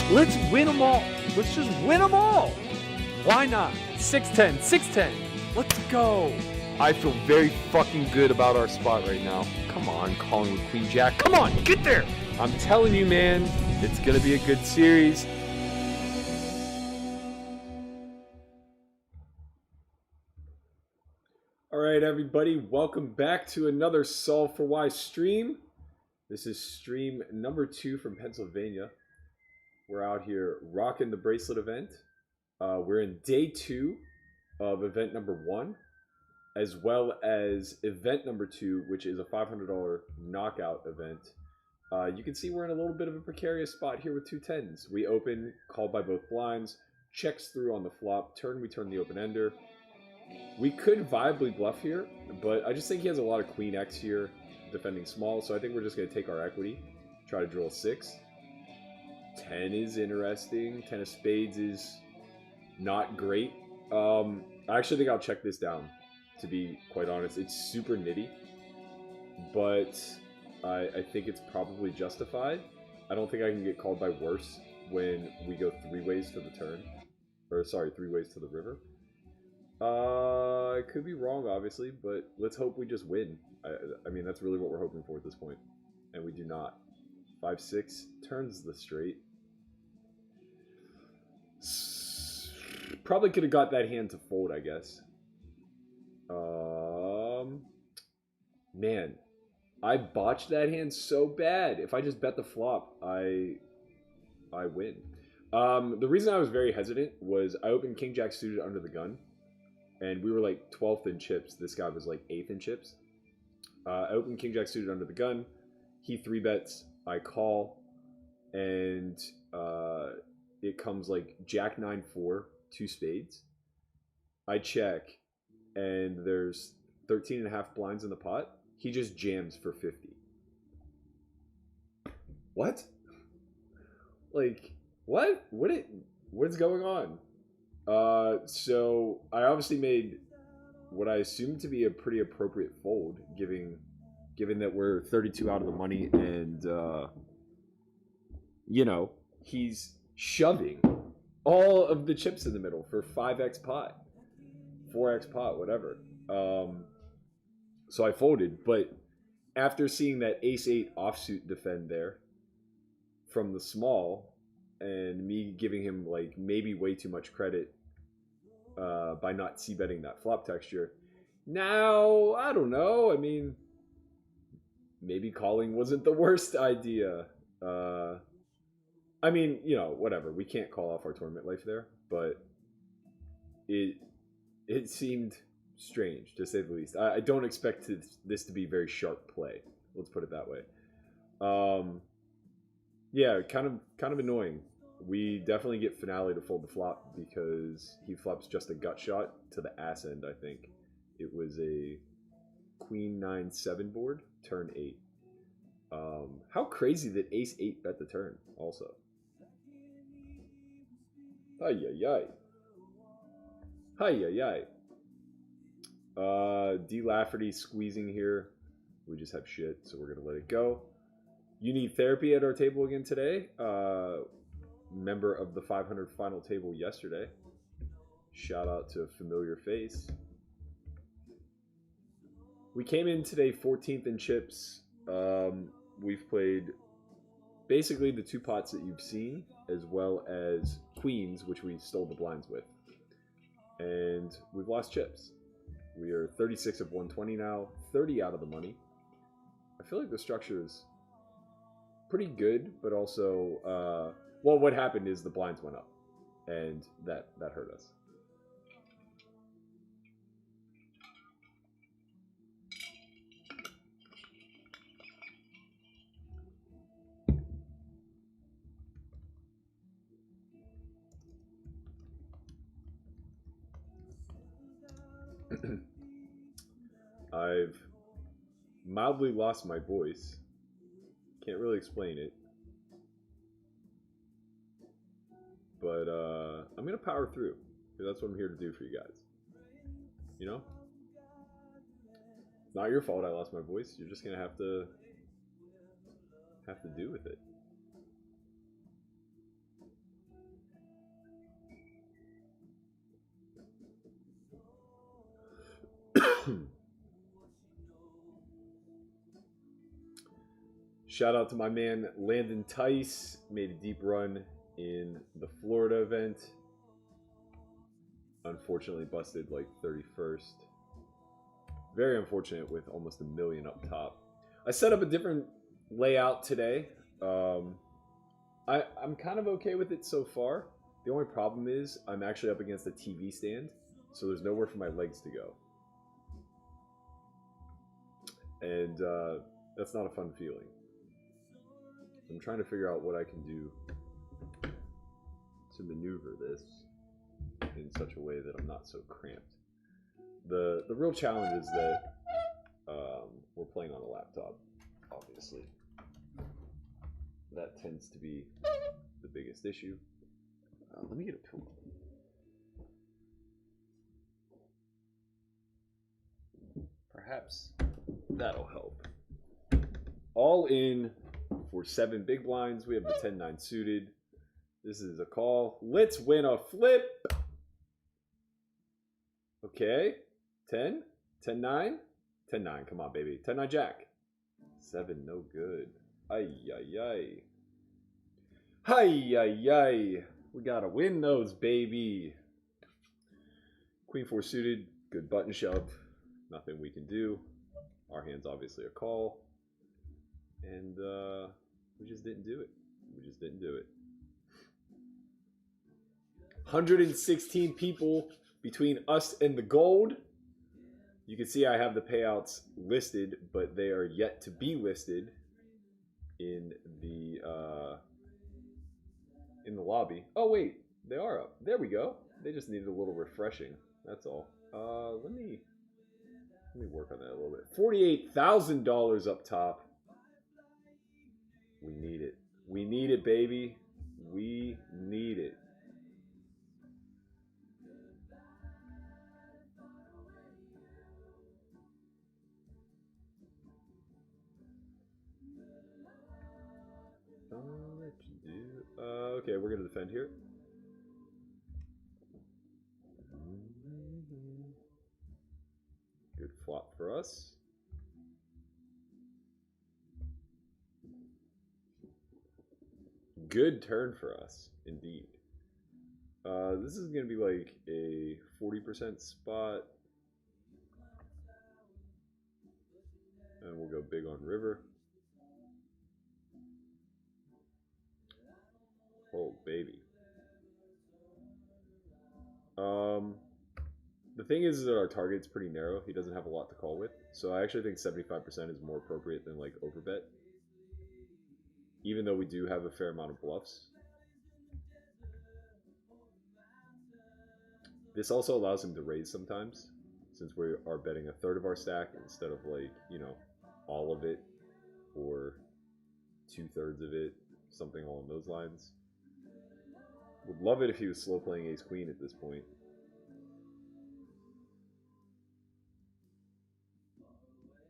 Let's win them all. Let's just win them all. Why not? 6-10, 6-10. Let's go. I feel very fucking good about our spot right now. Come on, calling with Queen Jack. Come on, get there. I'm telling you, man, it's going to be a good series. All right, everybody, welcome back to another Solve for Why stream. This is stream number 2 from Pennsylvania. We're out here rocking the bracelet event. We're in day 2 of event number 1, as well as event number 2, which is a $500 knockout event. You can see we're in a little bit of a precarious spot here with 2 10s. We open, called by both blinds, checks through on the flop, turn we turn the open ender. We could viably bluff here, but I just think he has a lot of Queen X here, defending small, so I think we're just going to take our equity, try to drill a 6. 10 is interesting. 10 of spades is not great. I actually think I'll check this down, to be quite honest. It's super nitty, but I think it's probably justified. I don't think I can get called by worse when we go 3 ways to the turn. Or, sorry, 3 ways to the river. I could be wrong, obviously, but let's hope we just win. I mean, that's really what we're hoping for at this point. And we do not. 5-6 turns the straight. Probably could have got that hand to fold, I guess. Man, I botched that hand so bad. If I just bet the flop, I win. The reason I was very hesitant was I opened King Jack suited under the gun, and we were like 12th in chips. This guy was like 8th in chips. I opened King Jack suited under the gun. He 3-bets. I call, and it comes like Jack 9-4, 2 spades. I check, and there's 13.5 blinds in the pot. He just jams for 50. What? Like, what? What's going on? So I obviously made what I assumed to be a pretty appropriate fold, given that we're 32 out of the money, and you know, he's shoving all of the chips in the middle for 5x pot, 4x pot, whatever. So I folded, but after seeing that ace 8 offsuit defend there from the small, and me giving him like maybe way too much credit by not c-betting that flop texture, now I don't know. I mean, maybe calling wasn't the worst idea. I mean, you know, whatever. We can't call off our tournament life there, but it seemed strange to say the least. I don't expect this to be very sharp play. Let's put it that way. Yeah, kind of annoying. We definitely get finale to fold the flop because he flops just a gut shot to the ass end. I think it was a queen 9-7 board, turn 8. How crazy that ace 8 bet the turn also. Ay ay ay. Ay ay ay. D Lafferty squeezing here. We just have shit, so we're gonna let it go. You need therapy at our table again today. Member of the 500 final table yesterday. Shout out to a familiar face. We came in today 14th in chips. We've played basically the 2 pots that you've seen, as well as queens, which we stole the blinds with. And we've lost chips. We are 36 of 120 now, 30 out of the money. I feel like the structure is pretty good, but also, well, what happened is the blinds went up, and that hurt us. I've mildly lost my voice. Can't really explain it. But I'm going to power through. Because that's what I'm here to do for you guys. You know? It's not your fault I lost my voice. You're just going to have to do with it. Shout out to my man Landon Tice. Made a deep run in the Florida event. Unfortunately busted like 31st. Very unfortunate with almost $1 million up top. I set up a different layout today. I'm kind of okay with it so far. The only problem is I'm actually up against a TV stand, so there's nowhere for my legs to go. And that's not a fun feeling. I'm trying to figure out what I can do to maneuver this in such a way that I'm not so cramped. The real challenge is that we're playing on a laptop, obviously. That tends to be the biggest issue. Let me get a pillow. Perhaps that'll help. All in for 7 big blinds. We have the 10-9 suited. This is a call. Let's win a flip. Okay. 10, 10-9, 10-9. Come on, baby. 10-9 jack. 7, no good. Ay, ay, ay. Ay, ay, ay. We gotta win those, baby. Queen 4 suited. Good button shove. Nothing we can do. Our hand's obviously a call. And we just didn't do it. We just didn't do it. 116 people between us and the gold. You can see I have the payouts listed, but they are yet to be listed in the lobby. Oh wait, they are up. There we go. They just needed a little refreshing. That's all. Let me work on that a little bit. $48,000 up top. We need it. We need it, baby. We need it. I'll let you do. Okay, we're gonna defend here. Good flop for us. Good turn for us, indeed. This is going to be like a 40% spot. And we'll go big on river. Oh, baby. The thing is that our target's pretty narrow. He doesn't have a lot to call with. So I actually think 75% is more appropriate than like overbet. Even though we do have a fair amount of bluffs. This also allows him to raise sometimes, since we are betting a third of our stack instead of like, you know, all of it or 2/3 of it, something along those lines. Would love it if he was slow playing ace queen at this point.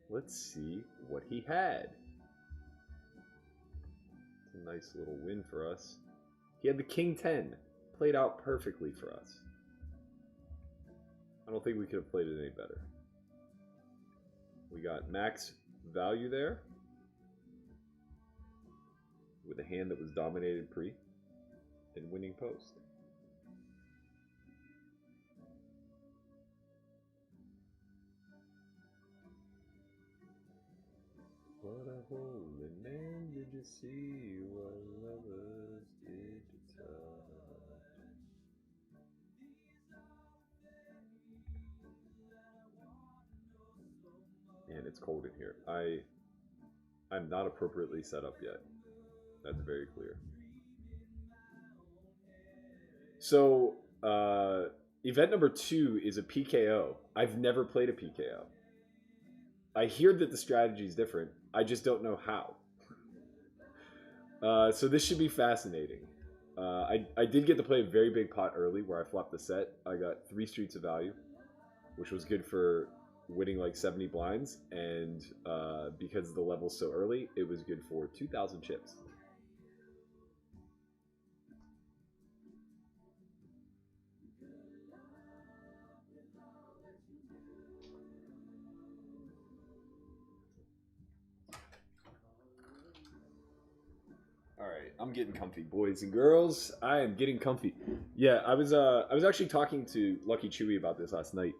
Let's see what he had. It's a nice little win for us. He had the king 10, played out perfectly for us. I don't think we could have played it any better. We got max value there with a hand that was dominated pre and winning post. What a holy man did you see, what lovers did you touch? Man, it's cold in here. I'm not appropriately set up yet. That's very clear. So, event number 2 is a PKO. I've never played a PKO. I hear that the strategy is different. I just don't know how. So this should be fascinating. I did get to play a very big pot early where I flopped the set. I got 3 streets of value, which was good for winning like 70 blinds. And because the level's so early, it was good for 2,000 chips. Alright, I'm getting comfy, boys and girls. I am getting comfy. Yeah, I was actually talking to Lucky Chewy about this last night,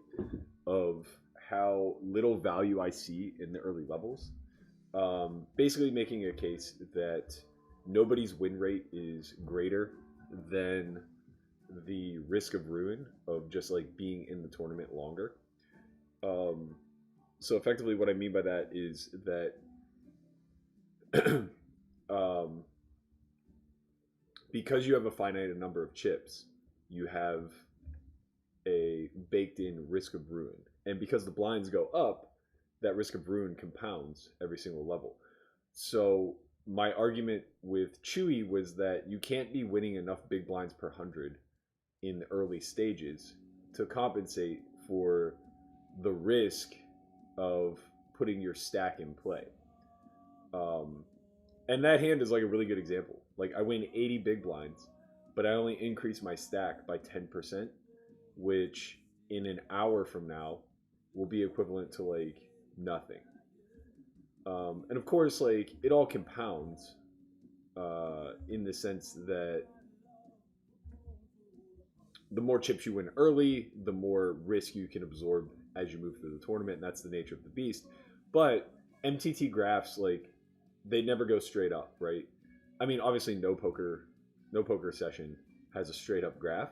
of how little value I see in the early levels. Basically making a case that nobody's win rate is greater than the risk of ruin of just like being in the tournament longer. So effectively what I mean by that is that because you have a finite number of chips, you have a baked in risk of ruin. And because the blinds go up, that risk of ruin compounds every single level. So my argument with Chewy was that you can't be winning enough big blinds per 100 in the early stages to compensate for the risk of putting your stack in play. And that hand is like a really good example. Like I win 80 big blinds, but I only increase my stack by 10%, which in an hour from now will be equivalent to like nothing. And of course, like it all compounds in the sense that the more chips you win early, the more risk you can absorb as you move through the tournament, and that's the nature of the beast. But MTT graphs, like, they never go straight up, right? I mean, obviously, no poker session has a straight up graph,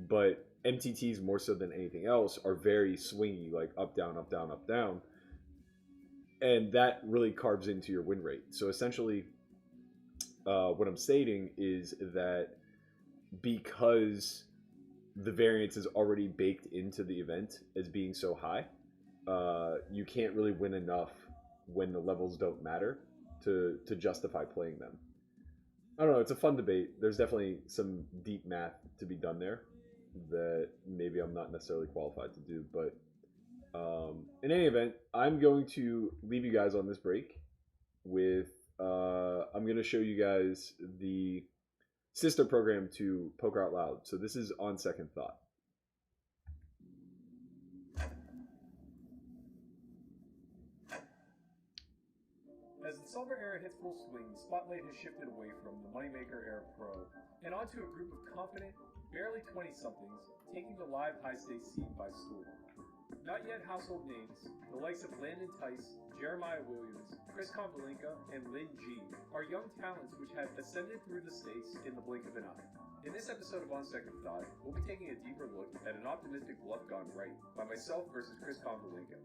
but MTTs more so than anything else are very swingy, like up, down, up, down, up, down, and that really carves into your win rate. So essentially, what I'm stating is that because the variance is already baked into the event as being so high, you can't really win enough when the levels don't matter to justify playing them. I don't know. It's a fun debate. There's definitely some deep math to be done there that maybe I'm not necessarily qualified to do. But in any event, I'm going to leave you guys on this break with I'm going to show you guys the sister program to Poker Out Loud. So this is On Second Thought. As the Solver era hits full swing, the spotlight has shifted away from the Moneymaker era pro and onto a group of confident, barely 20-somethings taking the live high-stakes scene by storm. Not yet household names, the likes of Landon Tice, Jeremiah Williams, Chris Konvalinka, and Lynn G are young talents which have ascended through the stakes in the blink of an eye. In this episode of On Second Thought, we'll be taking a deeper look at an optimistic bluff gone right by myself versus Chris Konvalinka.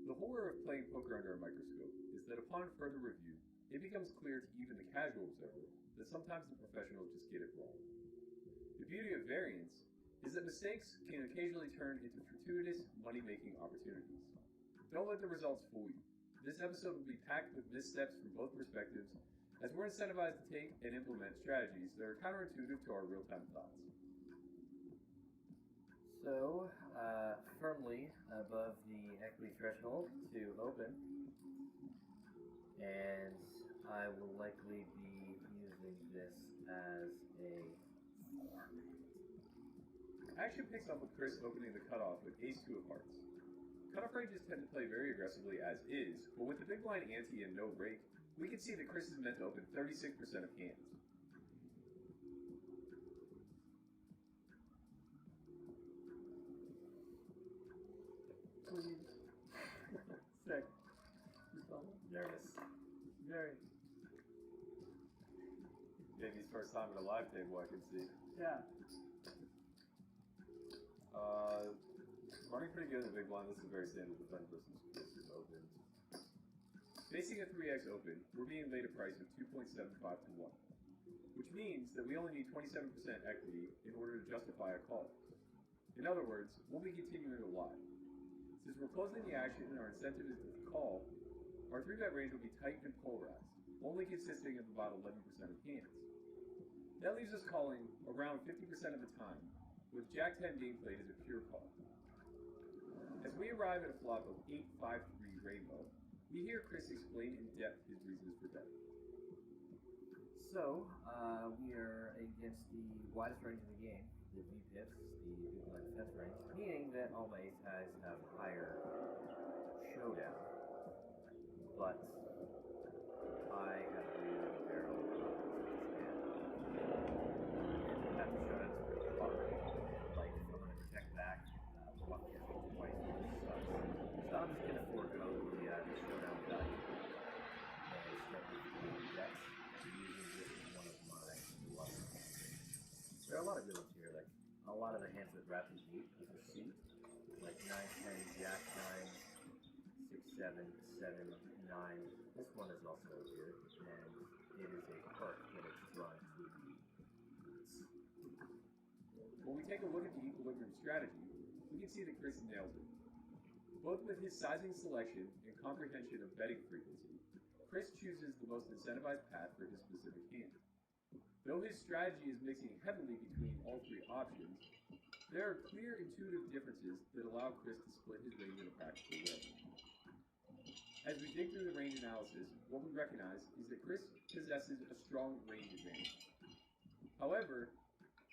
The horror of playing poker under a microscope is that upon further review, it becomes clear to even the casual observer that sometimes the professionals just get it wrong. The beauty of variance is that mistakes can occasionally turn into fortuitous money-making opportunities. Don't let the results fool you. This episode will be packed with missteps from both perspectives, as we're incentivized to take and implement strategies that are counterintuitive to our real-time thoughts. So, firmly above the equity threshold to open, and I will likely be using this as a form. Action picks up with Chris opening the cutoff with ace-2 of hearts. Cutoff ranges tend to play very aggressively as is, but with the big blind ante and no rake, we can see that Chris is meant to open 36% of hands. Please. Sick. Nervous. Very. Baby's first time at a live table, I can see. Yeah. Running pretty good in the big blind. This is very standard defend versus open. Facing a 3x open, we're being laid a price of 2.75 to 1, which means that we only need 27% equity in order to justify a call. In other words, we'll be continuing to lie. Since we're closing the action and our incentive is to call, our 3-bet range will be tight and polarized, only consisting of about 11% of hands. That leaves us calling around 50% of the time, with Jack-10 being played as a pure call. As we arrive at a flop of 8-5-3 rainbow, we hear Chris explain in depth his reasons for betting. So, we are against the widest range of the game, the VPIPs, the big blind defense range, meaning that all my ace highs have higher showdown. But I have really barreled hand. And that showdown is pretty hard. Like, if I'm going to protect back, bluff catching twice sucks. So I'm just going to forego the showdown value and start with the bets, using this as one of my bluffs. There are a lot of good ones here, like a lot of the hands that wrap and deep with a suit, like 9, 10, Jack 9, 6, 7, 7, 9. This one is also good, and it is a perk that it's drawn to the boots. When we take a look at the equilibrium strategy, we can see that Chris nails it. Both with his sizing selection and comprehension of betting frequency, Chris chooses the most incentivized path for his specific hand. Though his strategy is mixing heavily between all three options, there are clear intuitive differences that allow Chris to split his range in a practical way. As we dig through the range analysis, what we recognize is that Chris possesses a strong range advantage. However,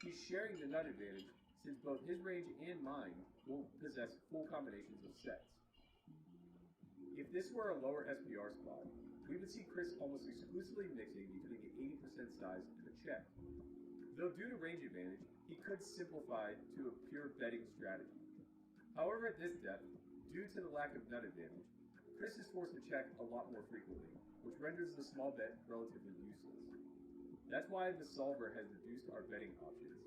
he's sharing the nut advantage since both his range and mine will possess full combinations of sets. If this were a lower SPR spot, we would see Chris almost exclusively mixing between an 80% size and a check. Though due to range advantage, he could simplify to a pure betting strategy. However, at this depth, due to the lack of nut advantage, Chris is forced to check a lot more frequently, which renders the small bet relatively useless. That's why the solver has reduced our betting options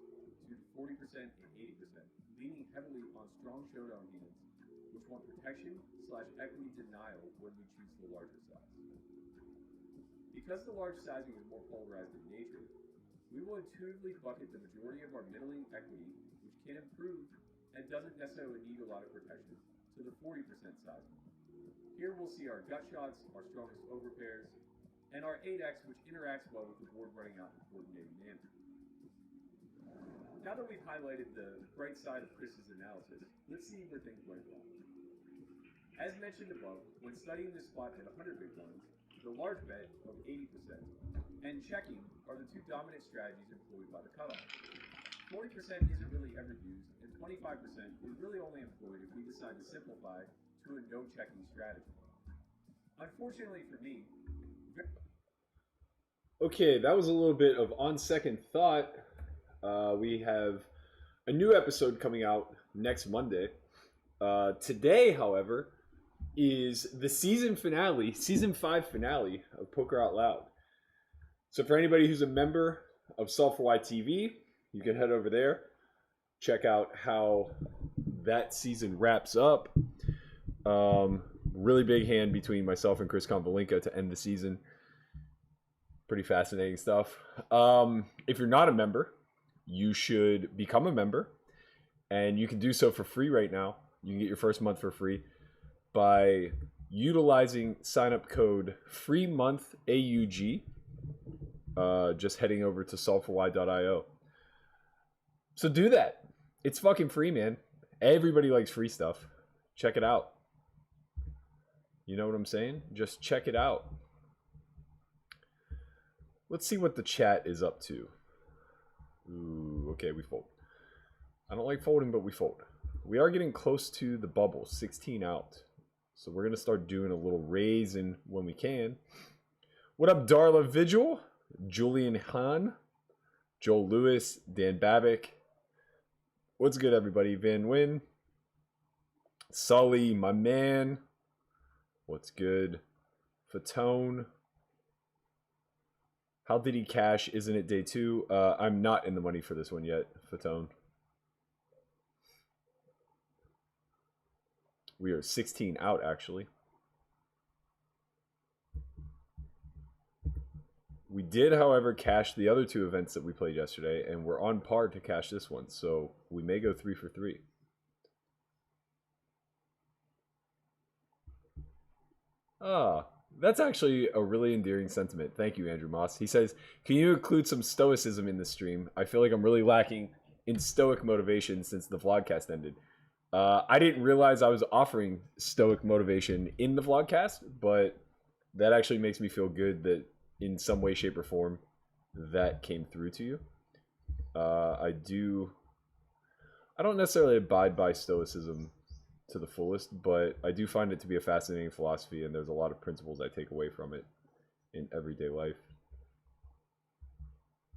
to 40% and 80%, leaning heavily on strong showdown hands, which want protection/equity denial when we choose the larger size. Because the large sizing is more polarized in nature, we will intuitively bucket the majority of our middling equity, which can improve and doesn't necessarily need a lot of protection, to the 40% sizing. Here we'll see our gut shots, our strongest overpairs, and our 8x, which interacts well with the board running out in a coordinated manner. Now that we've highlighted the bright side of Chris's analysis, let's see where things went wrong. As mentioned above, when studying this spot at 100 big blinds, the large bet of 80% and checking are the two dominant strategies employed by the cutoff. 40% isn't really ever used, and 25% is really only employed if we decide to simplify to a no-checking strategy. Unfortunately for me, Okay, that was a little bit of on second thought. We have a new episode coming out next Monday. Today, however, is the season finale, season 5 finale of Poker Out Loud. So for anybody who's a member of Solve for Why TV, you can head over there, check out how that season wraps up. Really big hand between myself and Chris Konvalinka to end the season. Pretty fascinating stuff. If you're not a member, you should become a member, and you can do so for free right now. You can get your first month for free by utilizing sign-up code FREEMONTHAUG, just heading over to solveforwhy.io. So do that. It's fucking free, man. Everybody likes free stuff. Check it out. You know what I'm saying? Just check it out. Let's see what the chat is up to. Ooh, okay, we fold. I don't like folding, but we fold. We are getting close to the bubble, 16 out. So we're going to start doing a little raising when we can. What up, Darla Vigil? Julian Hahn? Joel Lewis? Dan Babick? What's good, everybody? Van Wynn? Sully, my man. What's good? Fatone. How did he cash? Isn't it day 2? I'm not in the money for this one yet, Fatone. We are 16 out, actually. We did, however, cash the other 2 events that we played yesterday, and we're on par to cash this one, so we may go 3 for 3. That's actually a really endearing sentiment. Thank you, Andrew Moss. He says, can you include some stoicism in this stream? I feel like I'm really lacking in stoic motivation since the vlogcast ended. I didn't realize I was offering stoic motivation in the vlogcast, but that actually makes me feel good that in some way, shape, or form that came through to you. I don't necessarily abide by stoicism to the fullest, but I do find it to be a fascinating philosophy, and there's a lot of principles I take away from it in everyday life.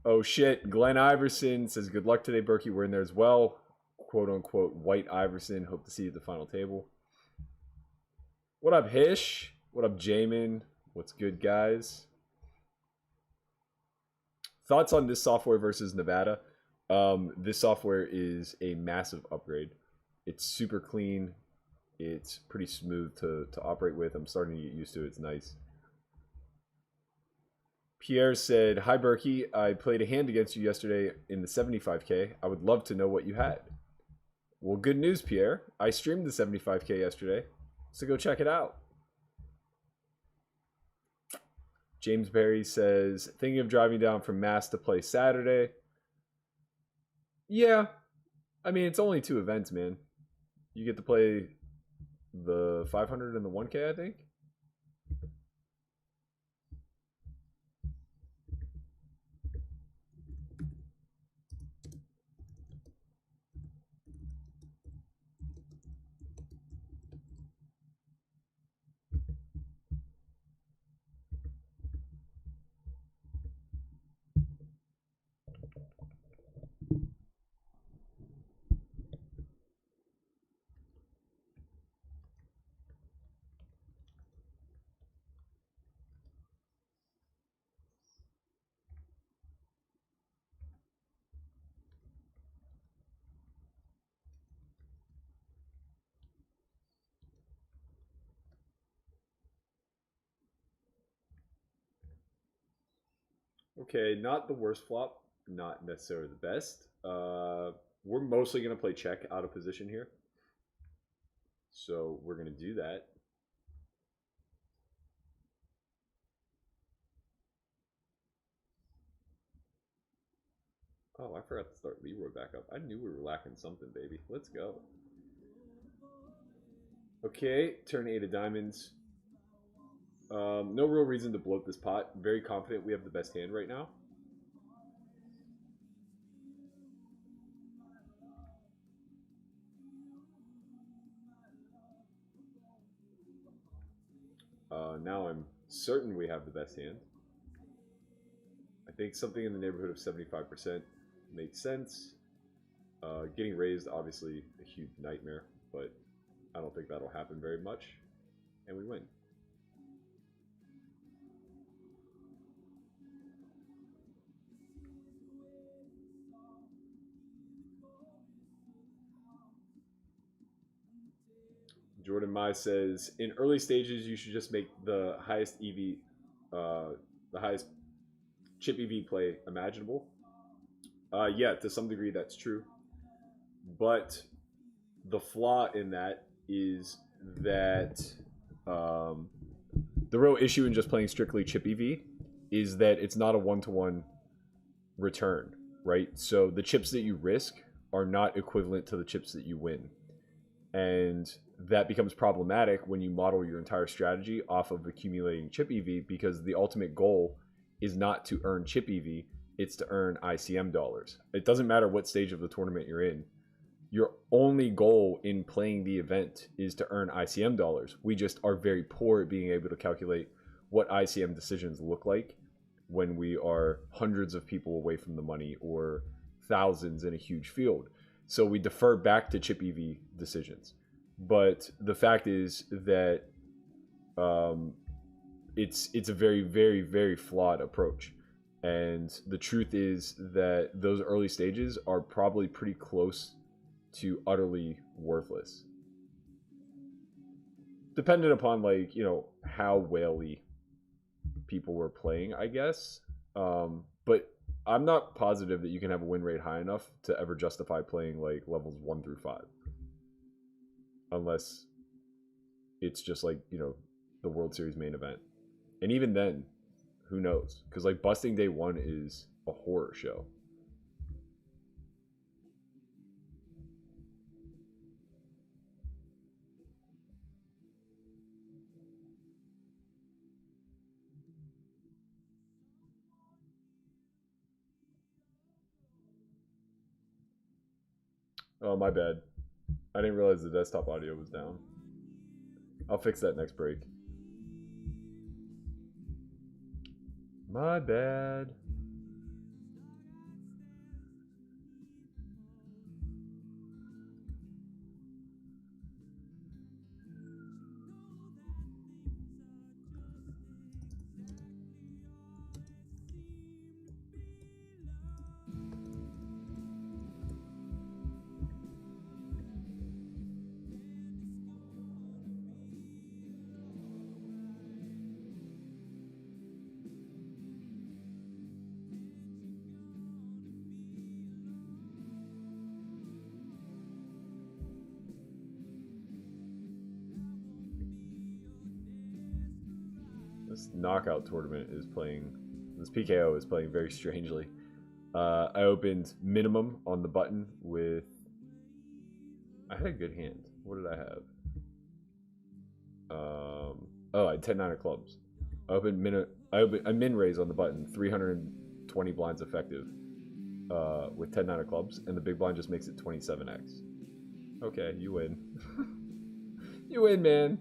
Oh shit, Glenn Iverson says, good luck today, Berkey. We're in there as well. Quote unquote, White Iverson. Hope to see you at the final table. What up, Hish? What up, Jamin? What's good, guys? Thoughts on this software versus Nevada? This software is a massive upgrade. It's super clean. It's pretty smooth to operate with. I'm starting to get used to it. It's nice. Pierre said, hi, Berkey. I played a hand against you yesterday in the 75K. I would love to know what you had. Well, good news, Pierre. I streamed the 75K yesterday, so go check it out. James Berry says, thinking of driving down from Mass to play Saturday. Yeah. I mean, it's only 2 events, man. You get to play the 500 and the 1K, I think. Okay, not the worst flop, not necessarily the best. We're mostly going to play check out of position here. So we're going to do that. Oh, I forgot to start Leroy back up. I knew we were lacking something, baby. Let's go. Okay, turn 8 of diamonds. No real reason to bloat this pot. Very confident we have the best hand right now. Now I'm certain we have the best hand. I think something in the neighborhood of 75% makes sense. Getting raised, obviously, a huge nightmare, but I don't think that'll happen very much. And we win. Jordan Mai says, in early stages, you should just make the highest EV, the highest chip EV play imaginable. Yeah, to some degree that's true. But the flaw in that is that the real issue in just playing strictly chip EV is that it's not a one-to-one return, right? So the chips that you risk are not equivalent to the chips that you win. And that becomes problematic when you model your entire strategy off of accumulating chip EV, because the ultimate goal is not to earn chip EV, it's to earn ICM dollars. It doesn't matter what stage of the tournament you're in. Your only goal in playing the event is to earn ICM dollars. We just are very poor at being able to calculate what ICM decisions look like when we are hundreds of people away from the money or thousands in a huge field. So we defer back to chip EV decisions. But the fact is that it's a very, very, very flawed approach. And the truth is that those early stages are probably pretty close to utterly worthless. Dependent upon, like, you know, how whaley people were playing, I guess. But I'm not positive that you can have a win rate high enough to ever justify playing like levels 1 through 5. Unless it's just like, you know, the World Series main event. And even then, who knows? Because like busting day 1 is a horror show. Oh, my bad. I didn't realize the desktop audio was down. I'll fix that next break. My bad. This knockout tournament is playing, this PKO is playing very strangely. I opened minimum on the button with, I had a good hand. What did I have? Oh, I had 10-9 of clubs. I opened a min raise on the button, 320 blinds effective, with 10-9 of clubs, and the big blind just makes it 27x. Okay, you win. You win, man.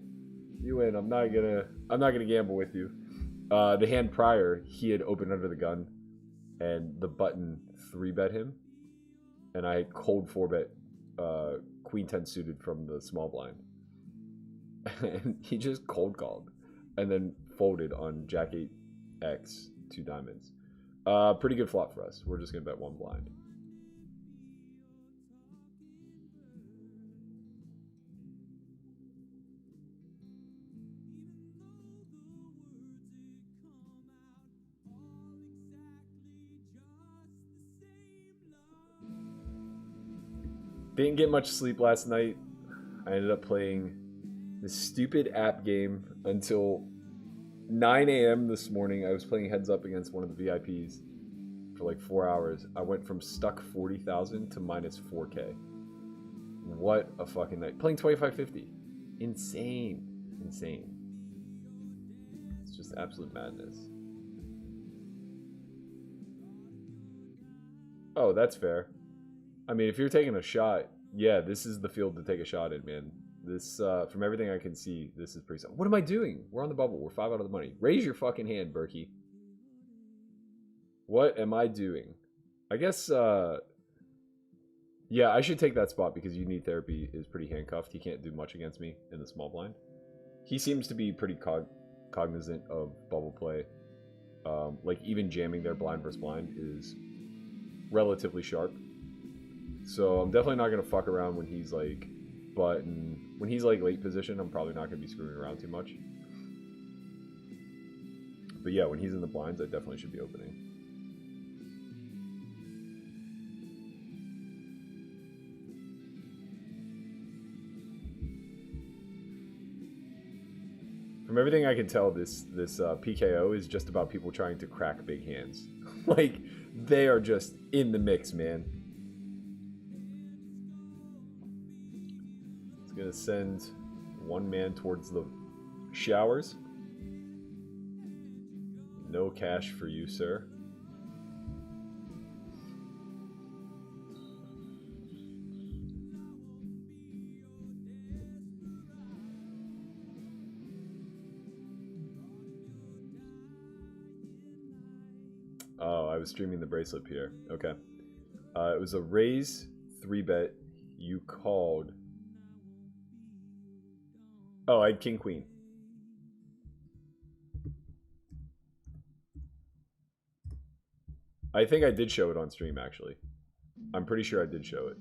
You win. I'm not gonna gamble with you. The hand prior, he had opened under the gun, and the button 3-bet him, and I cold 4-bet Queen 10 suited from the small blind, and he just cold called, and then folded on Jack 8x 2 diamonds. Pretty good flop for us. We're just gonna bet 1 blind. Didn't get much sleep last night. I ended up playing this stupid app game until 9 a.m. this morning. I was playing heads up against one of the VIPs for like 4 hours. I went from stuck 40,000 to minus 4K. What a fucking night. Playing 2550. Insane. Insane. It's just absolute madness. Oh, that's fair. I mean, if you're taking a shot, yeah, this is the field to take a shot in, man. This, from everything I can see, this is pretty solid. What am I doing? We're on the bubble. We're 5 out of the money. Raise your fucking hand, Berkey. What am I doing? I guess, yeah, I should take that spot because you need therapy is pretty handcuffed. He can't do much against me in the small blind. He seems to be pretty cognizant of bubble play. Like, even jamming their blind versus blind is relatively sharp. So I'm definitely not going to fuck around when he's like button. When he's like late position, I'm probably not going to be screwing around too much. But yeah, when he's in the blinds, I definitely should be opening. From everything I can tell, this PKO is just about people trying to crack big hands. Like, they are just in the mix, man. It's gonna send one man towards the showers. No cash for you, sir. Oh, I was streaming the bracelet here. Okay. It was a raise 3-bet. You called. Oh, I had King Queen. I think I did show it on stream, actually. I'm pretty sure I did show it.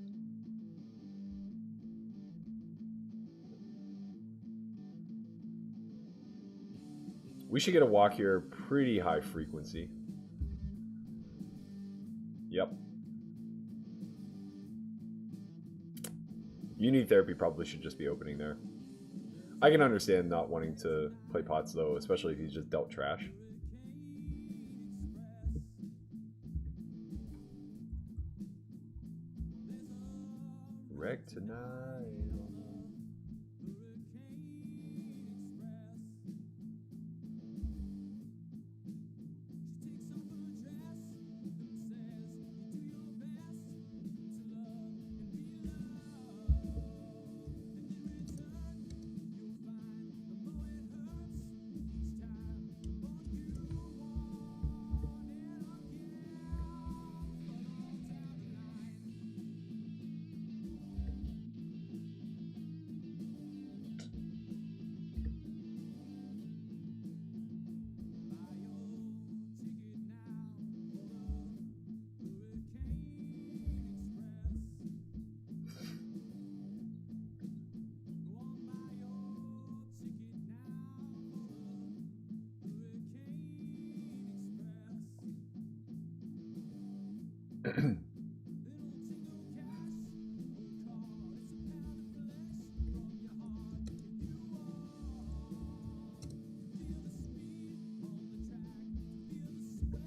We should get a walk here. Pretty high frequency. Yep. You need therapy probably should just be opening there. I can understand not wanting to play pots, though, especially if he's just dealt trash. Wreck tonight.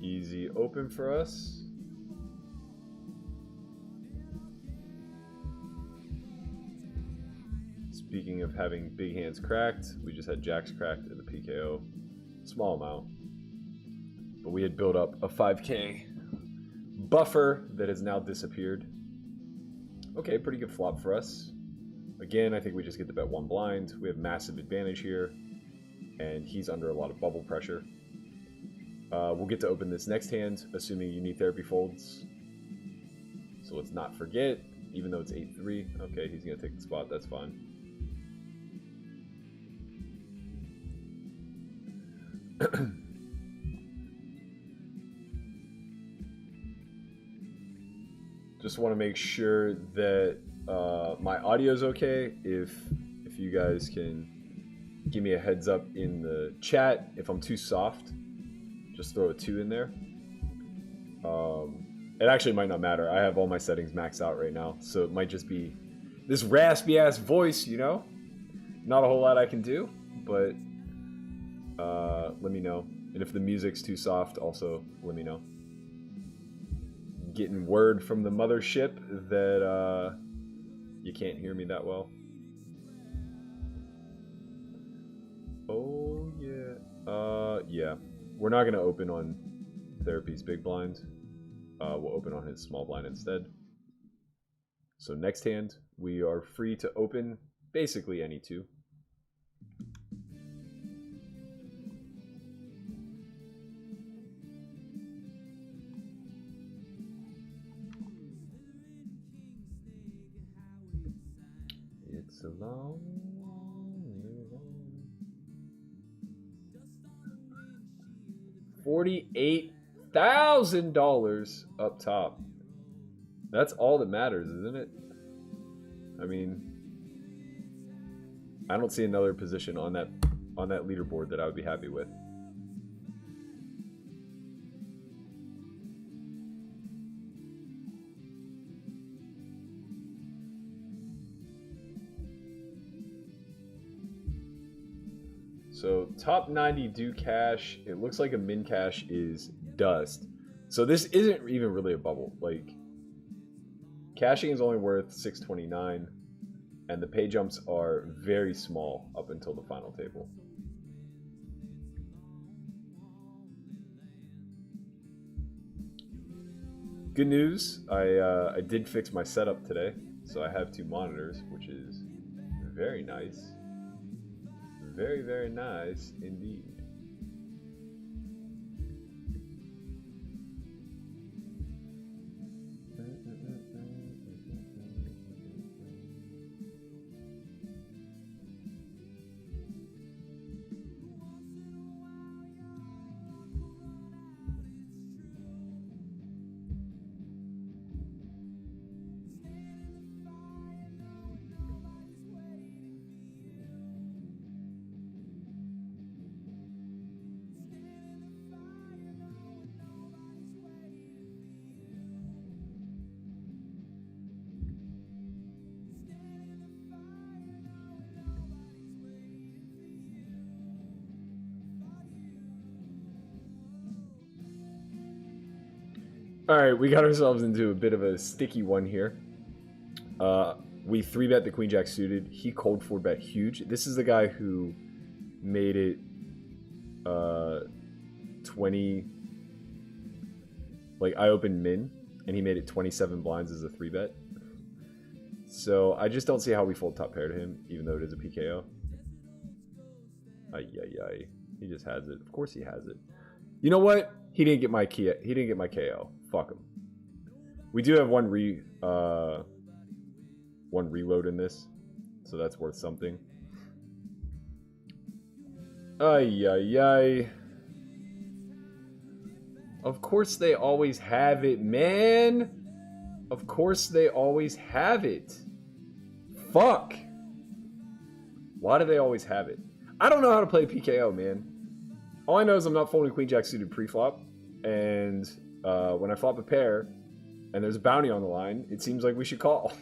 Easy open for us. Speaking of having big hands cracked, we just had jacks cracked in the PKO. Small amount. But we had built up a 5K buffer that has now disappeared. Okay, pretty good flop for us. Again, I think we just get to bet one blind. We have massive advantage here. And he's under a lot of bubble pressure. We'll get to open this next hand, assuming you need therapy folds. So let's not forget, even though it's 8-3. Okay, he's going to take the spot. That's fine. Just want to make sure that my audio's okay. If you guys can give me a heads up in the chat. If I'm too soft, just throw a 2 in there. It actually might not matter. I have all my settings maxed out right now, so it might just be this raspy ass voice, you know? Not a whole lot I can do, but let me know. And if the music's too soft, also let me know. getting word from the mothership that you can't hear me that well. Oh yeah. Yeah. We're not gonna open on Therapy's big blind. We'll open on his small blind instead. So next hand, we are free to open basically any two. It's a long, $48,000 up top. That's all that matters, isn't it? I mean, I don't see another position on that leaderboard that I would be happy with. So top 90 do cash. It looks like a min cash is dust. So this isn't even really a bubble. Like, cashing is only worth 629, and the pay jumps are very small up until the final table. Good news, I did fix my setup today, so I have 2 monitors, which is very nice. Very, very nice indeed. Alright, we got ourselves into a bit of a sticky one here. We 3-bet the Queen Jack suited. He cold 4-bet huge. This is the guy who made it 20... Like, I opened min, and he made it 27 blinds as a 3-bet. So, I just don't see how we fold top pair to him, even though it is a PKO. Ay, ay, ay. He just has it. Of course he has it. You know what? He didn't get my KO. He didn't get my KO. Fuck him. We do have one reload in this, so that's worth something. Ay ay ay. Of course they always have it, man. Of course they always have it. Fuck. Why do they always have it? I don't know how to play PKO, man. All I know is I'm not folding Queen Jack suited pre-flop, and when I flop a pair and there's a bounty on the line, it seems like we should call.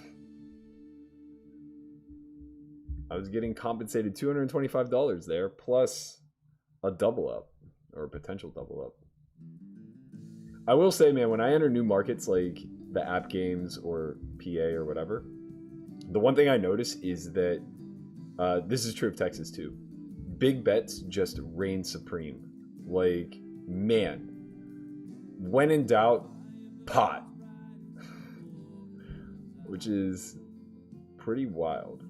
I was getting compensated $225 there, plus a double up, or a potential double up. I will say, man, when I enter new markets like the app games or PA or whatever, the one thing I notice is that this is true of Texas too. Big bets just reign supreme. Like, man, when in doubt, pot. Which is pretty wild.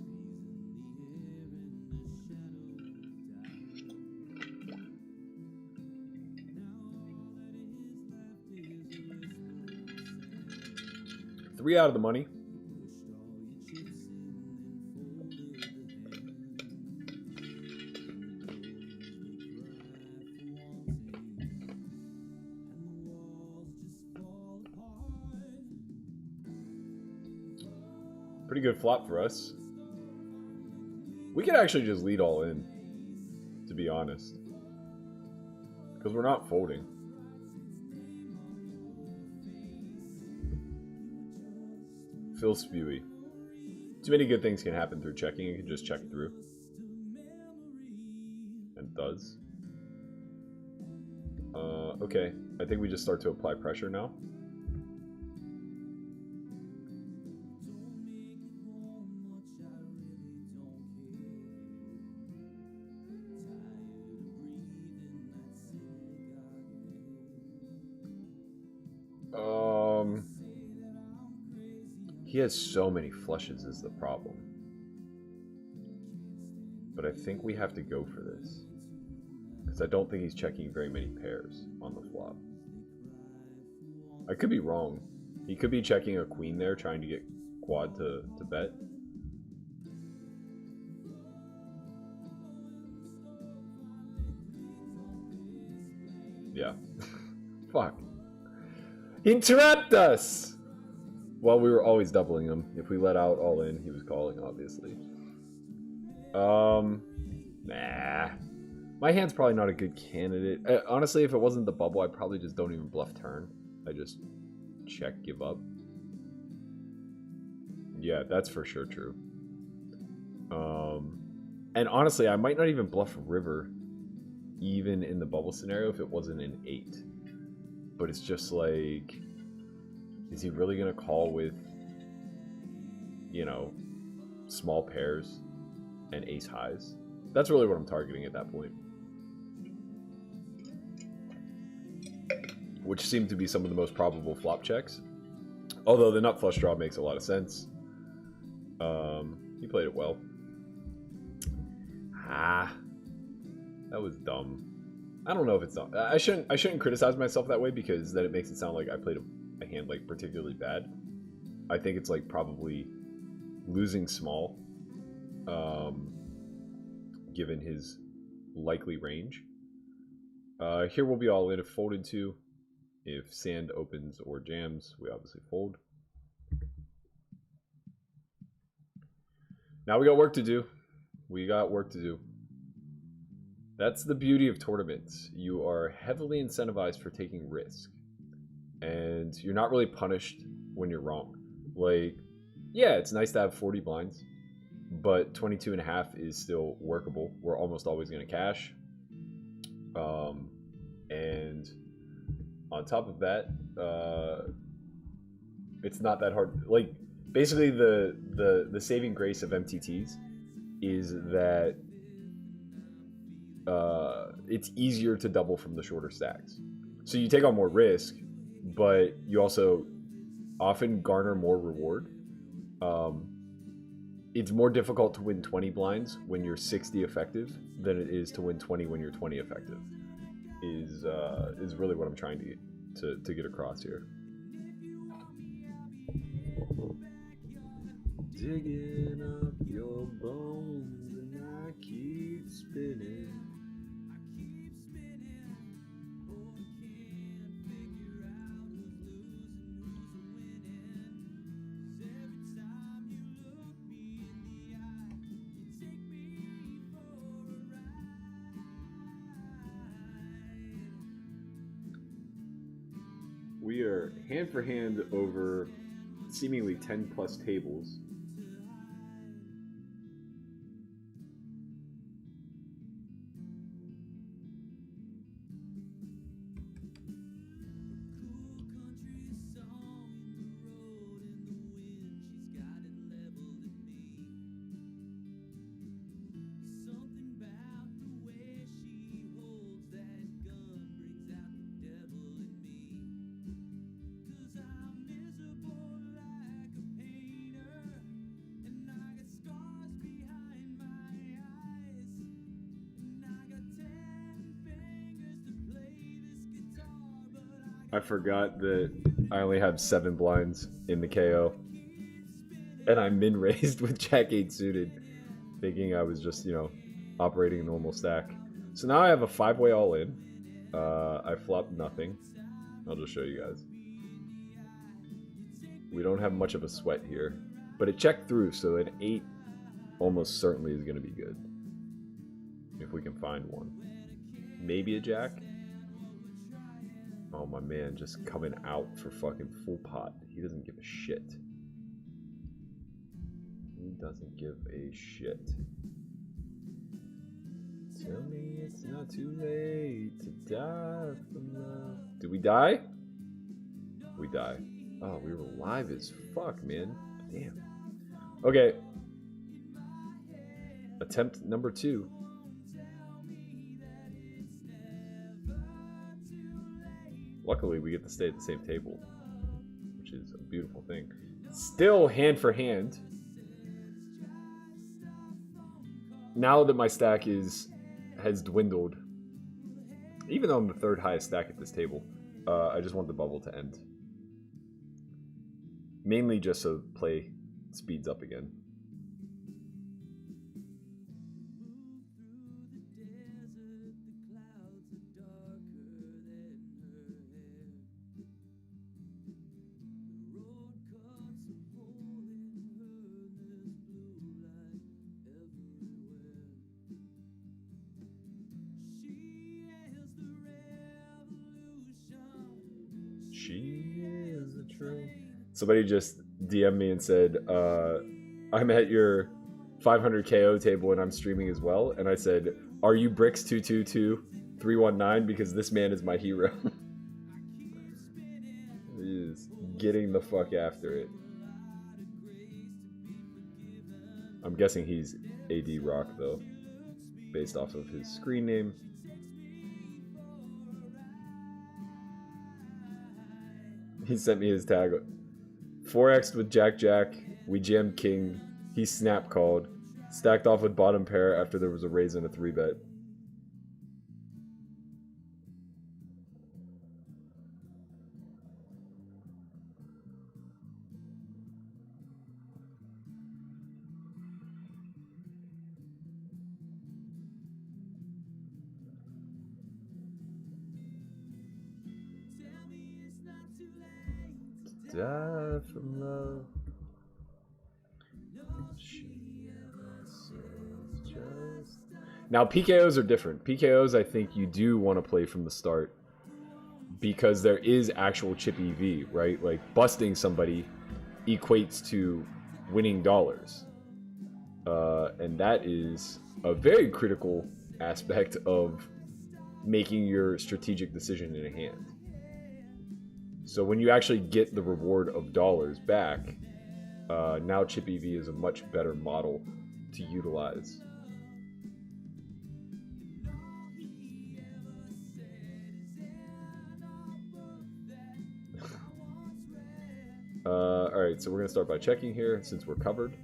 Three out of the money. Pretty good flop for us. We could actually just lead all in, to be honest. Because we're not folding. Phil Spewy. Too many good things can happen through checking. You can just check through. And it does. Okay. I think we just start to apply pressure now. He has so many flushes is the problem. But I think we have to go for this. Because I don't think he's checking very many pairs on the flop. I could be wrong. He could be checking a queen there, trying to get quad to bet. Yeah. Fuck. Interrupt us! Well, we were always doubling him. If we let out all in, he was calling, obviously. Nah. My hand's probably not a good candidate. Honestly, if it wasn't the bubble, I probably just don't even bluff turn. I just check, give up. Yeah, that's for sure true. And honestly, I might not even bluff river, even in the bubble scenario, if it wasn't an 8. But it's just like, is he really gonna call with, you know, small pairs and ace highs? That's really what I'm targeting at that point. Which seem to be some of the most probable flop checks. Although the nut flush draw makes a lot of sense. He played it well. That was dumb. I don't know if it's dumb. I shouldn't criticize myself that way, because then it makes it sound like I played a hand like particularly bad. I think it's like probably losing small, given his likely range. Here we'll be all in if folded to. If sand opens or jams, we obviously fold. Now we got work to do. We got work to do. That's the beauty of tournaments. You are heavily incentivized for taking risk. And you're not really punished when you're wrong. Like, yeah, it's nice to have 40 blinds, but 22.5 is still workable. We're almost always going to cash. And on top of that, it's not that hard. Like, basically the saving grace of MTTs is that it's easier to double from the shorter stacks. So you take on more risk, but you also often garner more reward. It's more difficult to win 20 blinds when you're 60 effective than it is to win 20 when you're 20 effective. Is really what I'm trying to get across here. Digging up your bones and I keep spinning. We are hand for hand over seemingly 10 plus tables. I forgot that I only have 7 blinds in the KO. And I min-raised with Jack-8 suited, thinking I was just, you know, operating a normal stack. So now I have a 5-way all-in. I flopped nothing. I'll just show you guys. We don't have much of a sweat here. But it checked through, so an 8 almost certainly is going to be good. If we can find one. Maybe a jack? Oh, my man, just coming out for fucking full pot. He doesn't give a shit. He doesn't give a shit. Tell me it's not too late to die from love. Did we die? We die. Oh, we were live as fuck, man. Damn. Okay. Attempt number 2. Luckily, we get to stay at the same table, which is a beautiful thing. Still hand for hand. Now that my stack has dwindled, even though I'm the third highest stack at this table, I just want the bubble to end. Mainly just so play speeds up again. Somebody just DM'd me and said, I'm at your 500 KO table and I'm streaming as well. And I said, are you Bricks222319? Because this man is my hero. He is getting the fuck after it. I'm guessing he's AD Rock though, based off of his screen name. He sent me his tag. 4x with Jack, we jammed king, he snap called, stacked off with bottom pair after there was a raise and a 3-bet. Die from love. Now PKOs are different. PKOs, I think you do want to play from the start because there is actual chip EV, right? Like busting somebody equates to winning dollars, and that is a very critical aspect of making your strategic decision in a hand. So when you actually get the reward of dollars back, now chip EV is a much better model to utilize. Alright, so we're going to start by checking here since we're covered.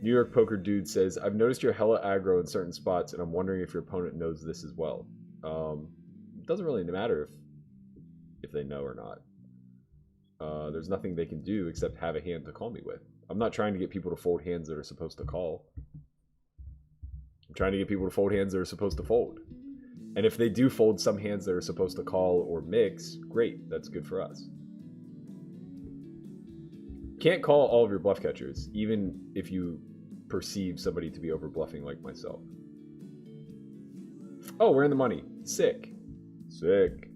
New York Poker Dude says, I've noticed you're hella aggro in certain spots and I'm wondering if your opponent knows this as well. It doesn't really matter if they know or not. There's nothing they can do except have a hand to call me with. I'm not trying to get people to fold hands that are supposed to call. I'm trying to get people to fold hands that are supposed to fold. And if they do fold some hands that are supposed to call or mix, great, that's good for us. Can't call all of your bluff catchers, even if you perceive somebody to be over bluffing like myself. Oh, we're in the money. Sick. Sick.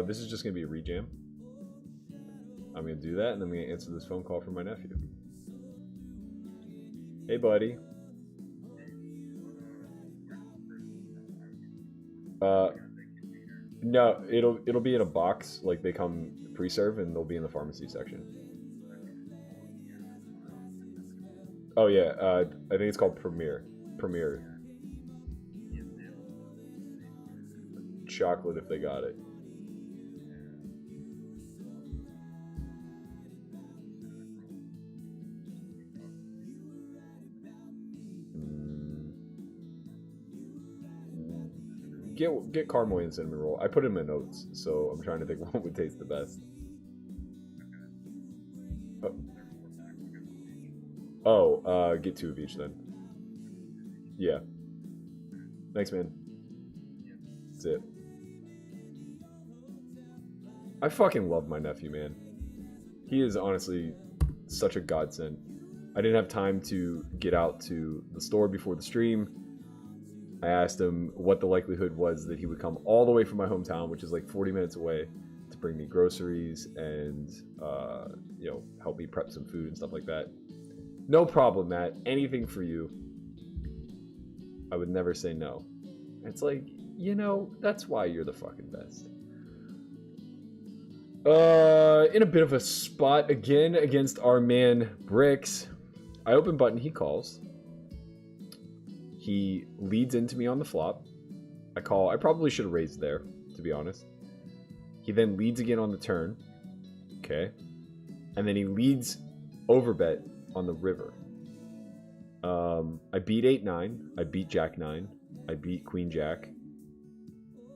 This is just going to be a rejam. I'm going to do that, and then I'm going to answer this phone call from my nephew. Hey, buddy. No, it'll be in a box, like they come pre-serve, and they'll be in the pharmacy section. Oh, yeah, I think it's called Premier. Chocolate if they got it. Get caramel and cinnamon roll. I put it in my notes, so I'm trying to think what would taste the best. Get 2 of each then. Yeah. Thanks, man. That's it. I fucking love my nephew, man. He is honestly such a godsend. I didn't have time to get out to the store before the stream. I asked him what the likelihood was that he would come all the way from my hometown, which is like 40 minutes away, to bring me groceries and, you know, help me prep some food and stuff like that. No problem, Matt. Anything for you. I would never say no. It's like, you know, that's why you're the fucking best. In a bit of a spot again against our man Bricks. I open button, he calls. He leads into me on the flop. I call. I probably should have raised there, to be honest. He then leads again on the turn. Okay. And then he leads overbet on the river. I beat 8-9. I beat Jack-9. I beat Queen-Jack.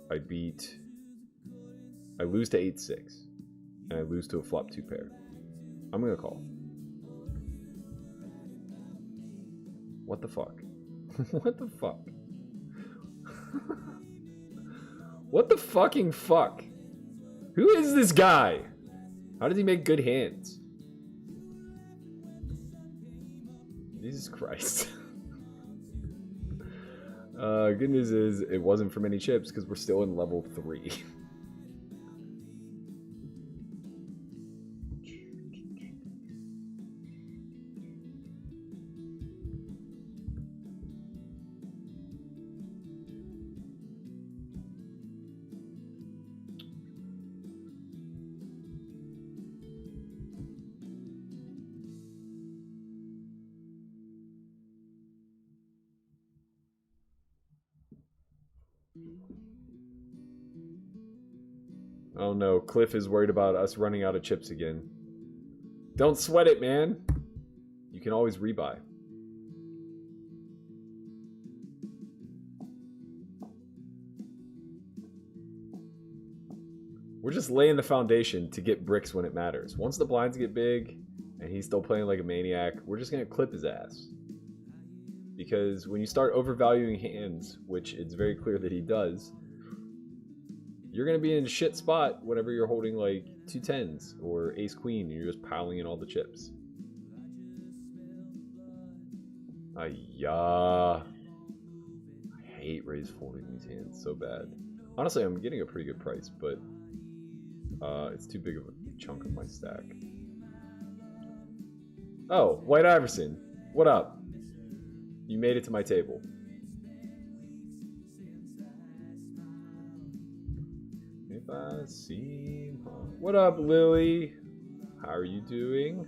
I lose to 8-6. And I lose to a flop 2 pair. I'm gonna call. What the fuck? What the fuck? What the fucking fuck? Who is this guy? How does he make good hands? Jesus Christ. Good news is it wasn't for many chips because we're still in level 3. Oh no, Cliff is worried about us running out of chips again. Don't sweat it, man. You can always rebuy. We're just laying the foundation to get bricks when it matters. Once the blinds get big and he's still playing like a maniac, we're just going to clip his ass. Because when you start overvaluing hands, which it's very clear that he does, you're going to be in a shit spot whenever you're holding like 2 10s or ace queen and you're just piling in all the chips. Ayah. I hate raise folding these hands so bad. Honestly, I'm getting a pretty good price, but it's too big of a chunk of my stack. Oh, White Iverson. What up? You made it to my table. If I see... What up, Lily? How are you doing?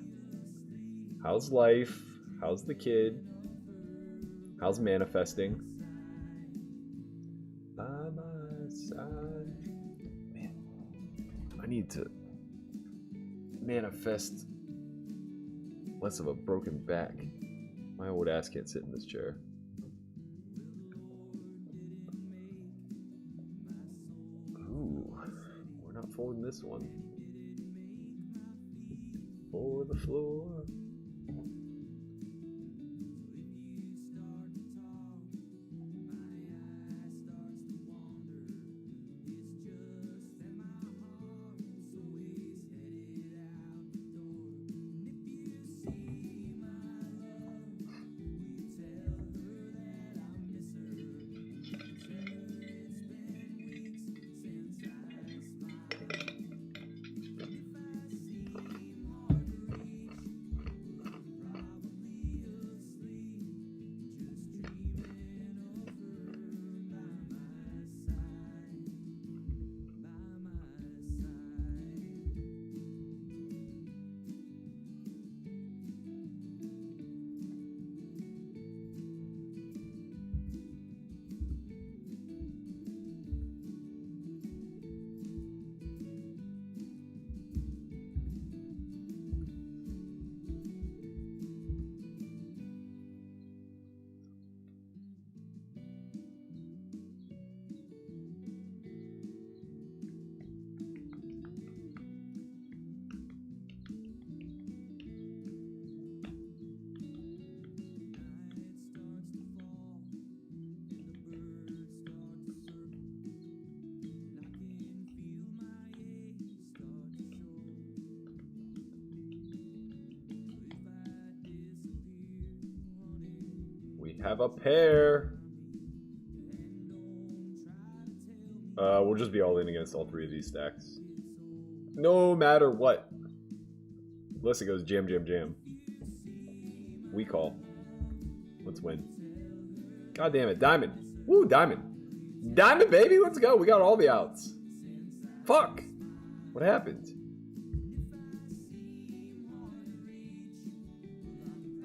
How's life? How's the kid? How's manifesting? By my side. Man, I need to manifest less of a broken back. My old ass can't sit in this chair. Ooh, we're not folding this one. For the floor. Have a pair. We'll just be all in against all 3 of these stacks. No matter what. Unless it goes jam, jam, jam. We call. Let's win. God damn it. Diamond. Woo, diamond. Diamond, baby. Let's go. We got all the outs. Fuck. What happened?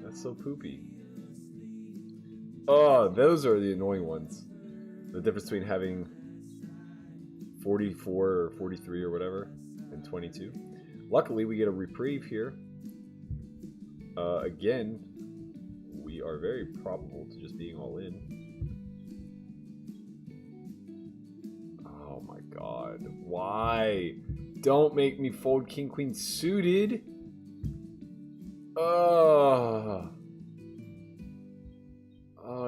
That's so poopy. Oh, those are the annoying ones. The difference between having 44 or 43 or whatever and 22. Luckily, we get a reprieve here. Again, we are very probable to just being all in. Oh my god. Why? Don't make me fold king queen suited. Oh,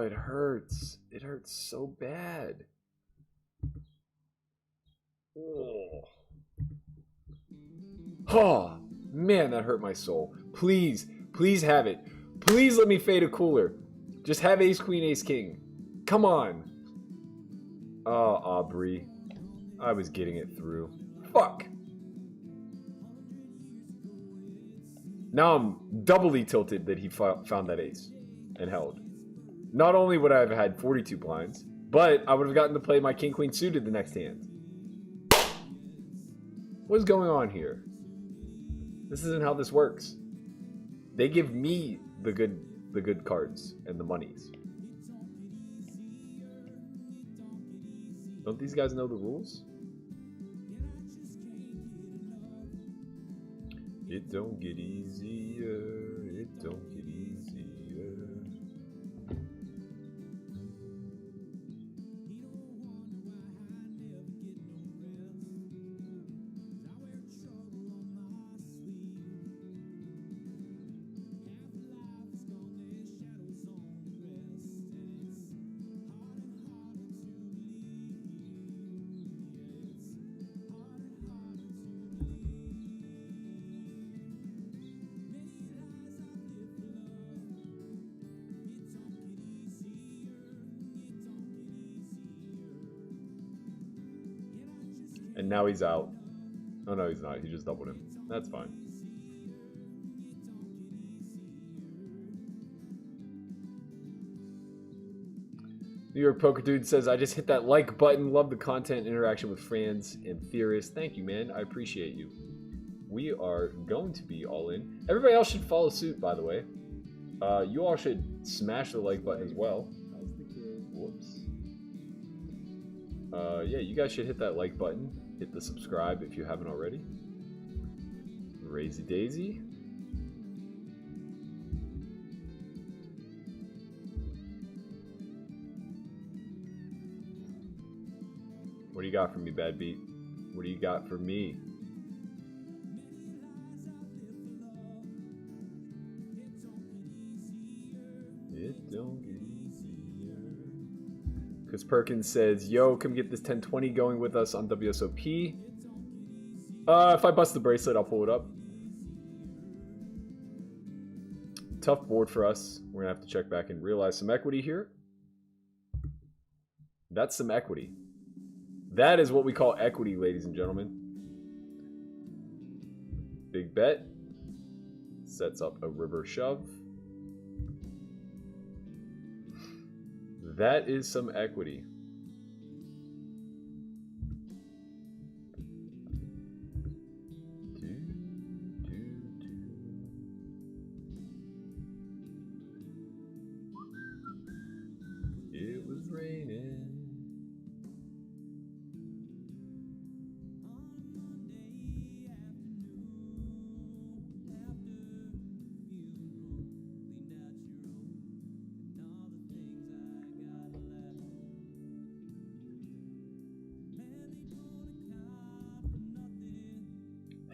it hurts. It hurts so bad. Oh, man, that hurt my soul. Please, please have it. Please let me fade a cooler. Just have ace queen, ace king. Come on. Oh, Aubrey. I was getting it through. Fuck. Now I'm doubly tilted that he found that ace and held. Not only would I have had 42 blinds, but I would have gotten to play my king queen suited the next hand. What's going on here? This isn't how this works. They give me the good cards and the monies. Don't these guys know the rules? It don't get easier. It don't get easier. And now he's out. Oh no, he's not. He just doubled him. That's fine. New York Poker Dude says, I just hit that like button. Love the content, interaction with fans and theorists. Thank you, man. I appreciate you. We are going to be all in. Everybody else should follow suit, by the way. You all should smash the like button as well. Whoops. Yeah, you guys should hit that like button. Hit the subscribe if you haven't already. Raisy Daisy. What do you got for me, Bad Beat? What do you got for me? It don't get easier. Chris Perkins says, yo, come get this 1020 going with us on WSOP. If I bust the bracelet, I'll pull it up. Tough board for us. We're going to have to check back and realize some equity here. That's some equity. That is what we call equity, ladies and gentlemen. Big bet. Sets up a river shove. That is some equity. It was raining.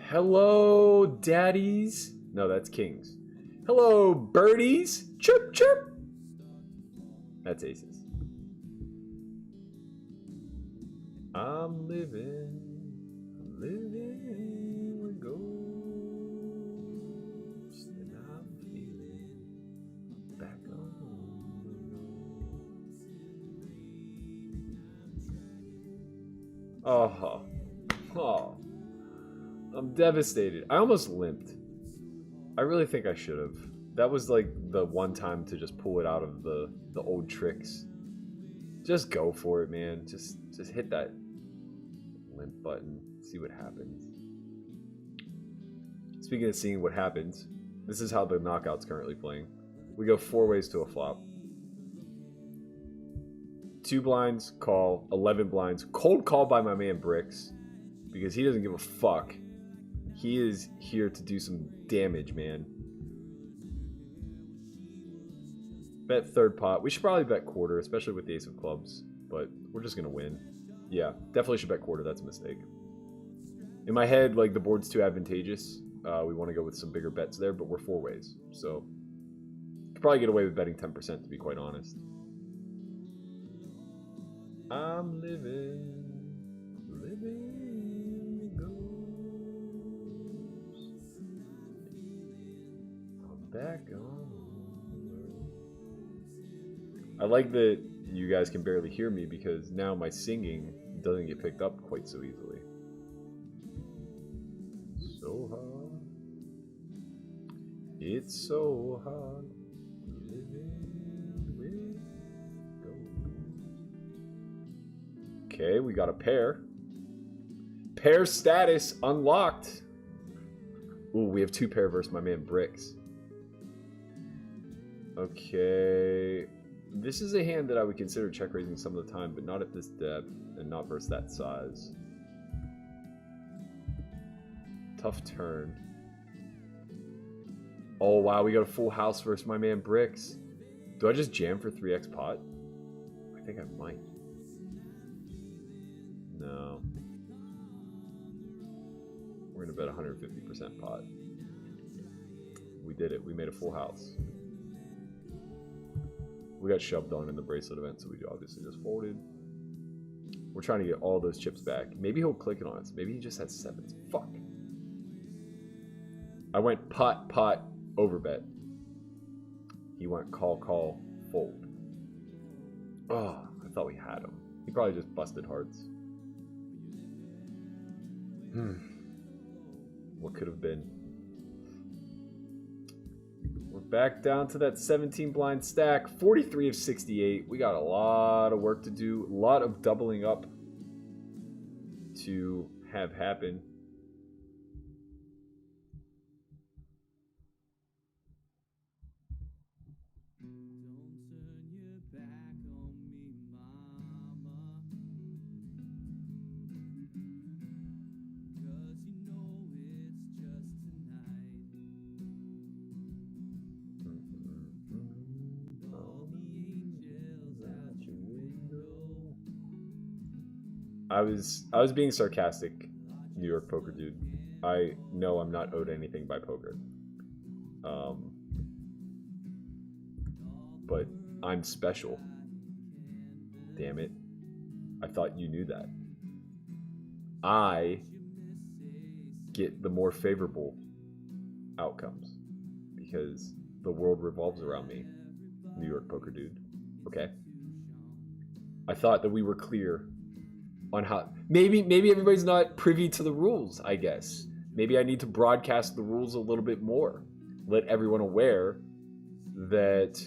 Hello, daddies. No, that's kings. Hello, birdies. Chirp, chirp. That's aces. I'm living with ghosts, and I'm feeling back on. Oh. I'm devastated. I almost limped. I really think I should have. That was like the one time to just pull it out of the old tricks. Just go for it, man. Just hit that limp button. See what happens. Speaking of seeing what happens, this is how the knockout's currently playing. We go 4 ways to a flop. 2 blinds, call. 11 blinds. Cold call by my man Bricks. Because he doesn't give a fuck. He is here to do some damage, man. Bet third pot. We should probably bet quarter, especially with the ace of clubs. But we're just going to win. Yeah, definitely should bet quarter. That's a mistake. In my head, like, the board's too advantageous. We want to go with some bigger bets there, but we're four ways. So, could probably get away with betting 10%, to be quite honest. I'm living I'm back on. I like that you guys can barely hear me because now my singing doesn't get picked up quite so easily. So hard. It's so hard living with ghosts. Okay, we got a pair. Pair status unlocked. Ooh, we have two pair versus my man Bricks. Okay. This is a hand that I would consider check raising some of the time, but not at this depth and not versus that size. Tough turn. Oh, wow, we got a full house versus my man Bricks. Do I just jam for 3x pot? I think I might. No. We're going to bet 150% pot. We did it. We made a full house. We got shoved on in the bracelet event, so we obviously just folded. We're trying to get all those chips back. Maybe he'll click it on us. Maybe he just has sevens. Fuck. I went pot, pot, overbet. He went call, call, fold. Oh, I thought we had him. He probably just busted hearts. What could have been? We're back down to that 17 blind stack. 43 of 68. We got a lot of work to do. A lot of doubling up to have happen. I was being sarcastic, New York poker dude. I know I'm not owed anything by poker. But I'm special. Damn it. I thought you knew that. I get the more favorable outcomes because the world revolves around me, New York poker dude. Okay? I thought that we were clear on how maybe everybody's not privy to the rules, I guess. Maybe I need to broadcast the rules a little bit more. Let everyone aware that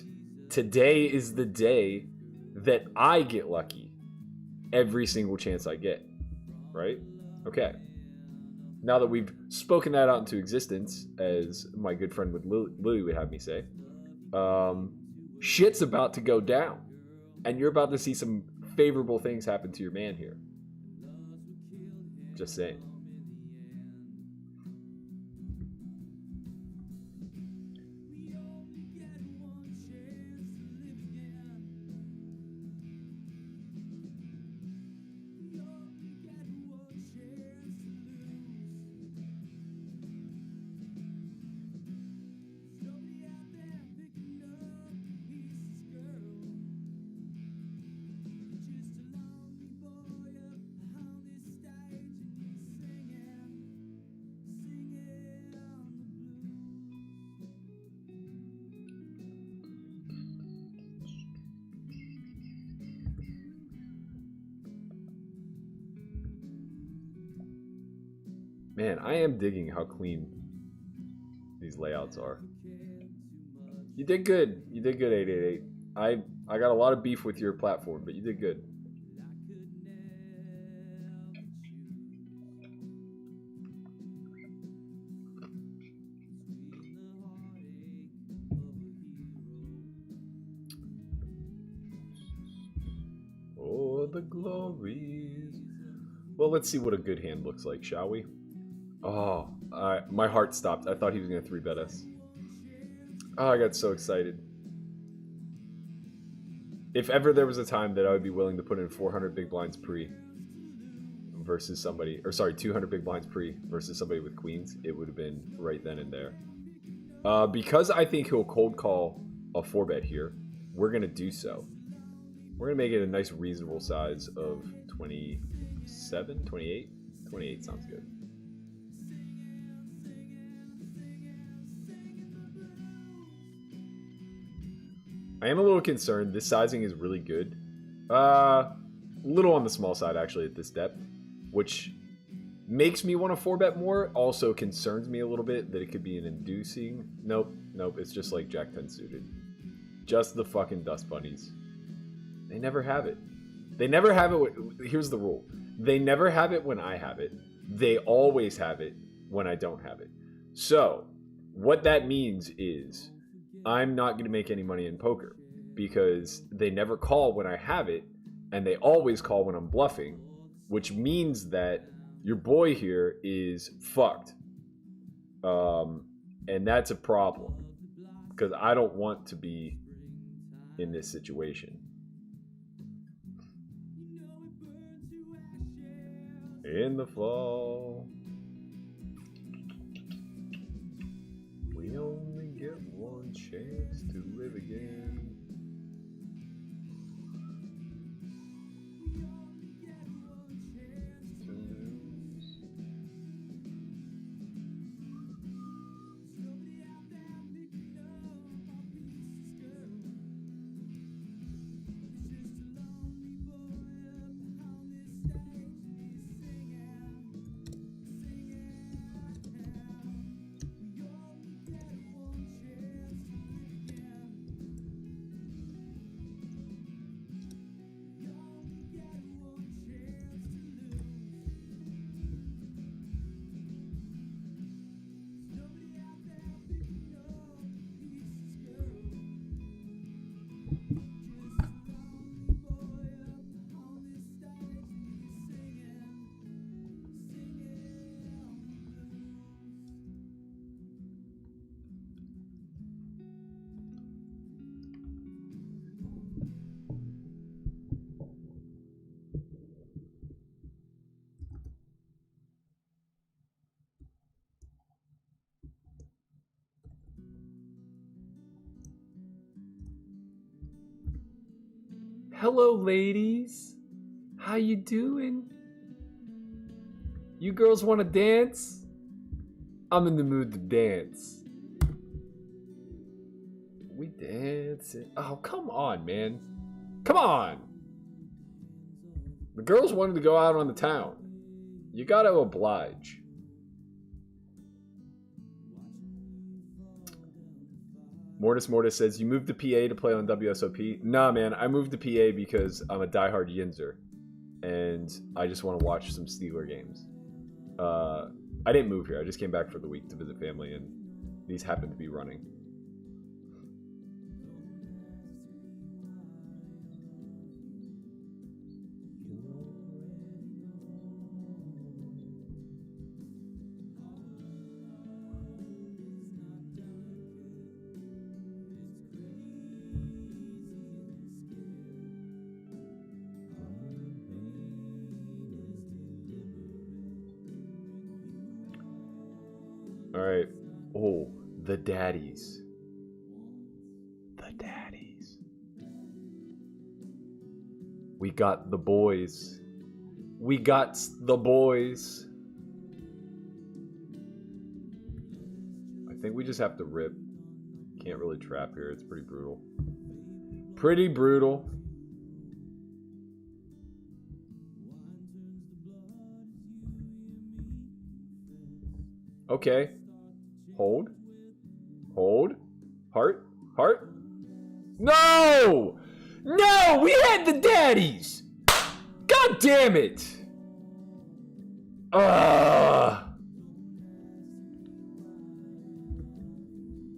today is the day that I get lucky every single chance I get. Right? Okay. Now that we've spoken that out into existence, as my good friend with Lily would have me say, shit's about to go down. And you're about to see some favorable things happen to your man here. Just saying. Man, I am digging how clean these layouts are. You did good. You did good, 888. I got a lot of beef with your platform, but you did good. Oh, the glories. Well, let's see what a good hand looks like, shall we? Oh, my heart stopped. I thought he was going to 3-bet us. Oh, I got so excited. If ever there was a time that I would be willing to put in 400 big blinds pre versus somebody, or sorry, 200 big blinds pre versus somebody with queens, it would have been right then and there. Because I think he'll cold call a 4-bet here, we're going to do so. We're going to make it a nice reasonable size of 27, 28? 28 sounds good. I am a little concerned. This sizing is really good. Little on the small side, actually, at this depth, which makes me want to 4-bet more. Also concerns me a little bit that it could be an inducing. Nope. It's just like Jack 10 suited. Just the fucking dust bunnies. They never have it. They never have it. Here's the rule. They never have it when I have it. They always have it when I don't have it. So, what that means is I'm not going to make any money in poker because they never call when I have it and they always call when I'm bluffing, which means that your boy here is fucked. And that's a problem because I don't want to be in this situation. In the fall, we only get one chance to live again. To lose. Hello, ladies. How you doing? You girls want to dance? I'm in the mood to dance. We dancing. Oh, come on, man. Come on. The girls wanted to go out on the town. You gotta oblige. Mortis says, you moved to PA to play on WSOP? Nah, man, I moved to PA because I'm a diehard Yinzer. And I just want to watch some Steeler games. I didn't move here. I just came back for the week to visit family, and these happened to be running. Alright. Oh, the daddies. The daddies. We got the boys. We got the boys. I think we just have to rip. Can't really trap here. It's pretty brutal. Pretty brutal. Okay. Hold. Hold. Heart. Heart. No! No! We had the daddies! God damn it!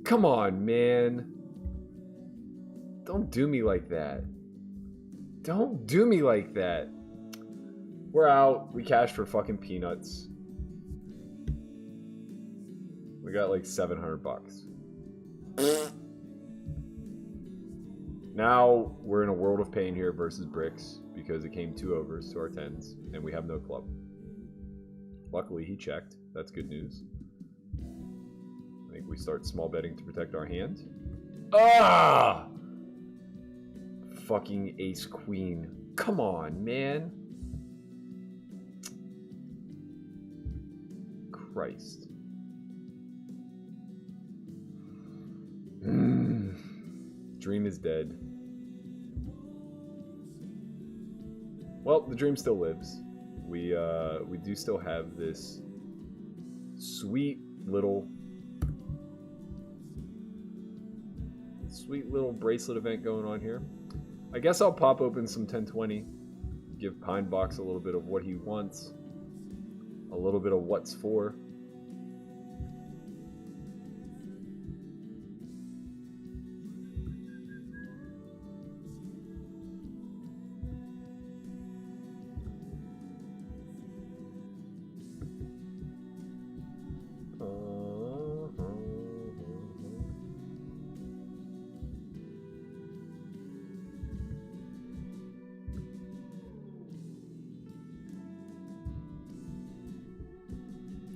Come on, man. Don't do me like that. Don't do me like that. We're out. We cashed for fucking peanuts. We got like 700 bucks. Now we're in a world of pain here versus Bricks because it came 2 overs to our 10s and we have no club. Luckily he checked. That's good news. I think we start small betting to protect our hand. Ah! Fucking ace queen. Come on, man. Christ. Dream is dead. Well, the dream still lives. We do still have this sweet little bracelet event going on here. I guess I'll pop open some 1020, give Pinebox a little bit of what he wants, a little bit of what's for.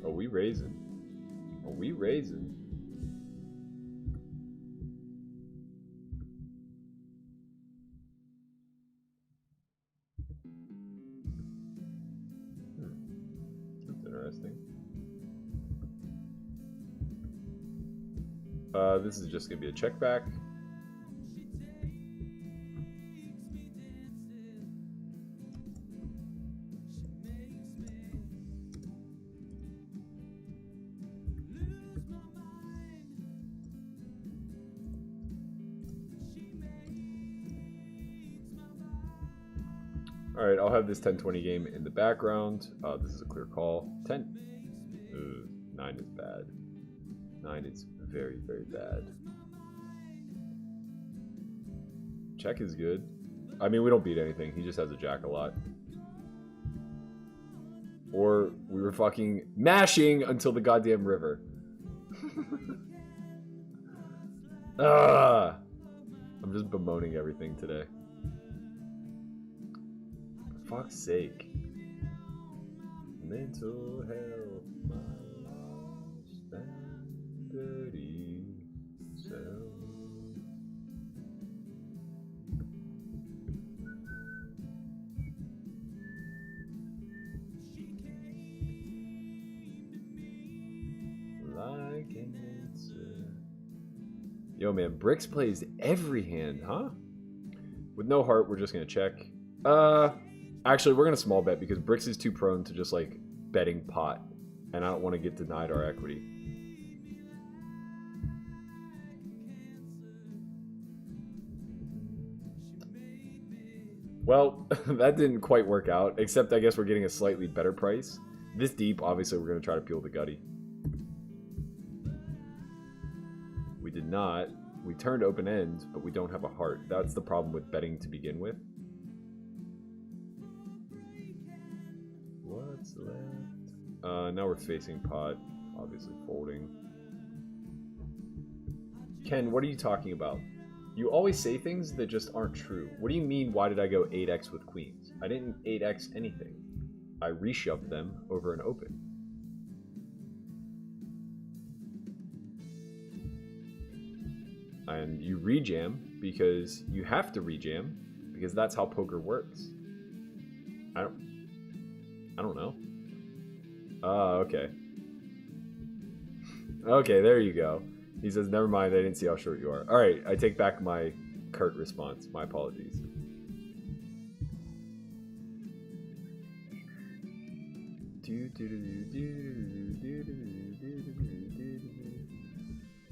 Are we raising? Are we raising? That's interesting. This is just gonna be a check back. Alright, I'll have this 10-20 game in the background. This is a clear call. 10. Ooh, 9 is bad. 9 is very, very bad. Check is good. I mean, we don't beat anything. He just has a jack a lot. Or we were fucking mashing until the goddamn river. I'm just bemoaning everything today. For fuck's sake. Mental health, my lost and dirty self. Like an answer. Yo man, Bricks plays every hand, huh? With no heart, we're just gonna check. Actually, we're gonna small bet because Bricks is too prone to just like betting pot, and I don't want to get denied our equity. Well, that didn't quite work out, except I guess we're getting a slightly better price. This deep, obviously, we're gonna try to peel the gutty. We did not. We turned open end, but we don't have a heart. That's the problem with betting to begin with. What's left? Now we're facing pot, obviously folding. Ken, what are you talking about? You always say things that just aren't true. What do you mean, why did I go 8x with queens? I didn't 8x anything. I reshoved them over an open. And you rejam because you have to rejam because that's how poker works. I don't know. Okay. Okay, there you go. He says, never mind, I didn't see how short you are. Alright, I take back my curt response. My apologies.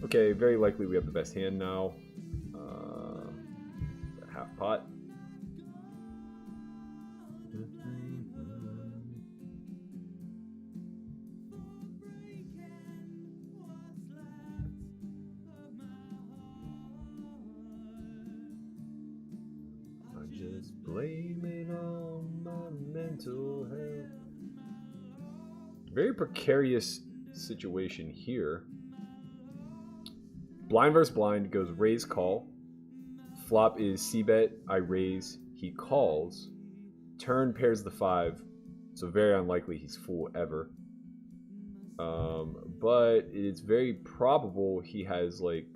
Okay, very likely we have the best hand now. Half pot. I just blame it on my mental health. Very precarious situation here. Blind versus blind goes raise call. Flop is c-bet, I raise, he calls. Turn pairs the 5, so very unlikely he's full ever. But it's very probable he has like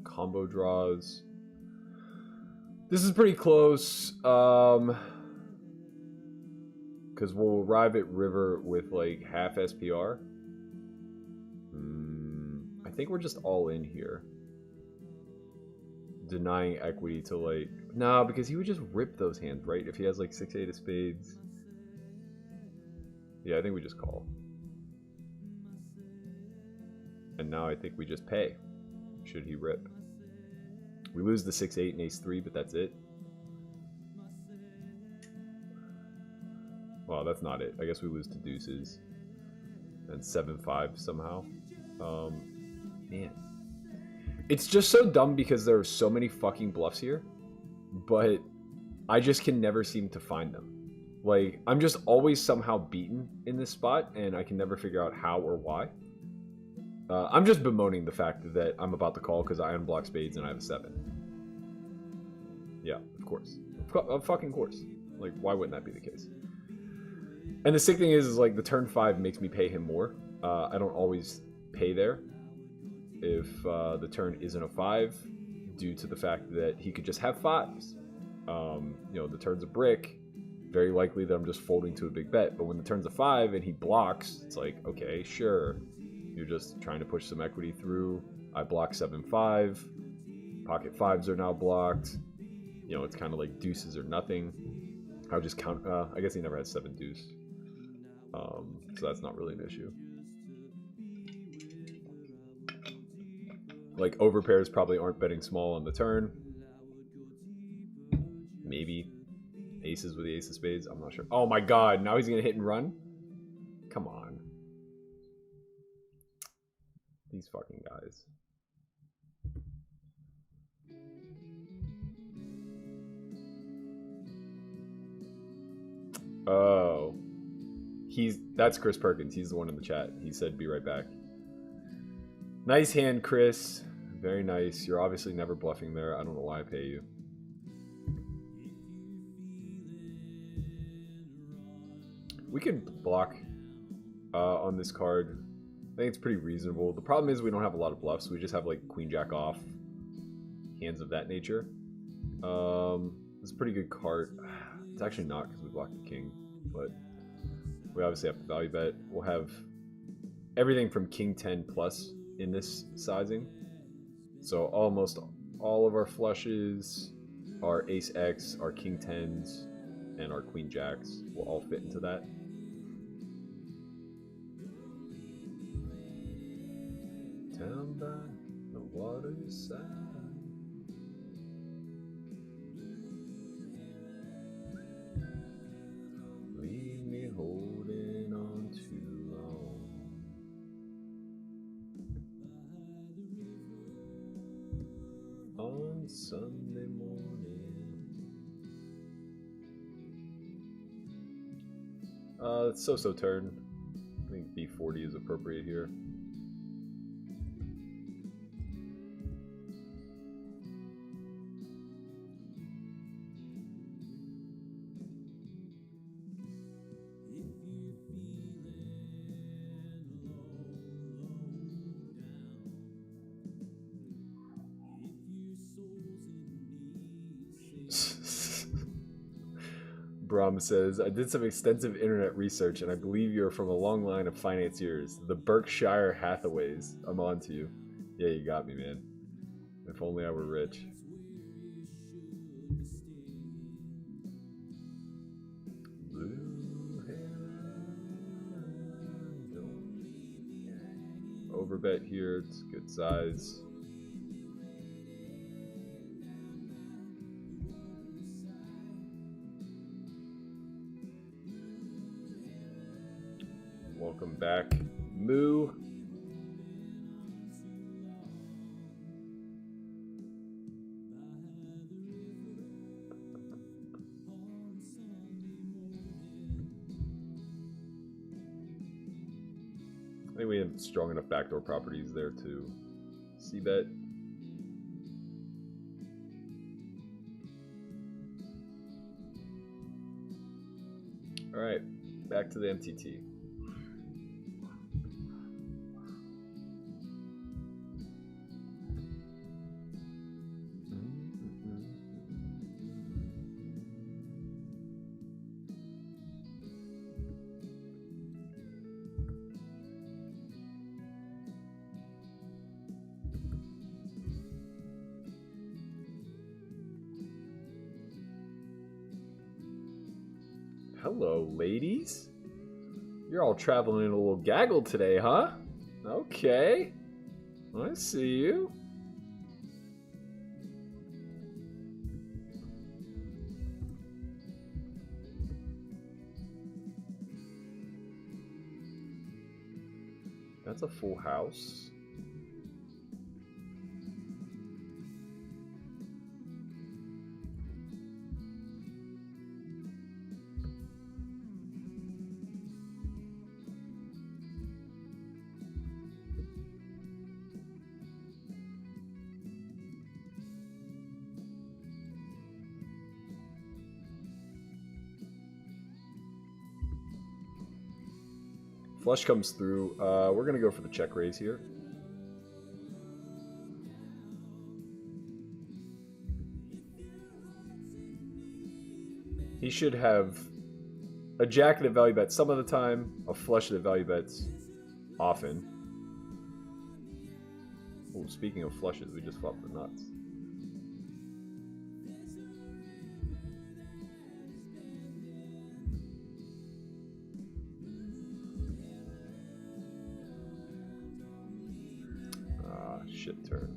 combo draws. This is pretty close. Because we'll arrive at river with like half SPR. I think we're just all in here. Denying equity to like... No, because he would just rip those hands, right? If he has like 6-8 of spades. Yeah, I think we just call. And now I think we just pay. Should he rip. We lose the 6-8 and ace-3, but that's it. Well, that's not it. I guess we lose to deuces. And 7-5 somehow. Man. It's just so dumb because there are so many fucking bluffs here. But I just can never seem to find them. Like, I'm just always somehow beaten in this spot, and I can never figure out how or why. I'm just bemoaning the fact that I'm about to call because I unblock spades and I have a 7. Yeah, of course. Of fucking course. Like, why wouldn't that be the case? And the sick thing is like, the turn 5 makes me pay him more. I don't always pay there if the turn isn't a 5, due to the fact that he could just have 5s. You know, the turn's a brick. Very likely that I'm just folding to a big bet. But when the turn's a 5 and he blocks, it's like, okay, sure. You're just trying to push some equity through. I block 7-5. Pocket 5s are now blocked. You know, it's kind of like deuces or nothing. I'll just count. I guess he never had 7 deuce. So that's not really an issue. Like, overpairs probably aren't betting small on the turn. Maybe. Aces with the ace of spades. I'm not sure. Oh my god, now he's going to hit and run? Come on. These fucking guys. Oh. That's Chris Perkins. He's the one in the chat. He said be right back. Nice hand, Chris. Very nice. You're obviously never bluffing there. I don't know why I pay you. We could block on this card. I think it's pretty reasonable. The problem is we don't have a lot of bluffs. We just have like queen jack off, hands of that nature. It's a pretty good card. It's actually not because we blocked the king, but we obviously have to value bet. We'll have everything from king 10 plus in this sizing. So almost all of our flushes, our ace X, our king 10s, and our queen jacks will all fit into that. Down by the waterside. Leave me holding on too long. On Sunday morning. It's so-so turn. I think B40 is appropriate here. Brom says, I did some extensive internet research and I believe you're from a long line of financiers. The Berkshire Hathaways. I'm on to you. Yeah, you got me, man. If only I were rich. Overbet here. It's good size. Welcome back, Moo. I think we have strong enough backdoor properties there to c-bet. back to the MTT. Hello, ladies. You're all traveling in a little gaggle today, huh? Okay. I see you. That's a full house. Flush comes through. We're going to go for the check raise here. He should have a jack that value bets some of the time, a flush that value bets often. Oh, speaking of flushes, we just flopped the nuts. Shit turn.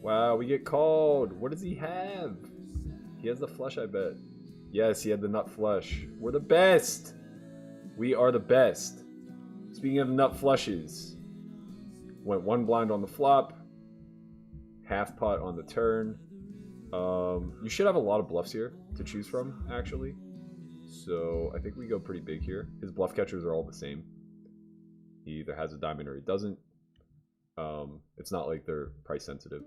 Wow, we get called. What does he have? He has the flush, I bet. Yes, he had the nut flush. We're the best. We are the best. Speaking of nut flushes, went one blind on the flop, half pot on the turn. You should have a lot of bluffs here to choose from, actually. So I think we go pretty big here. His bluff catchers are all the same. He either has a diamond or he doesn't. It's not like they're price sensitive.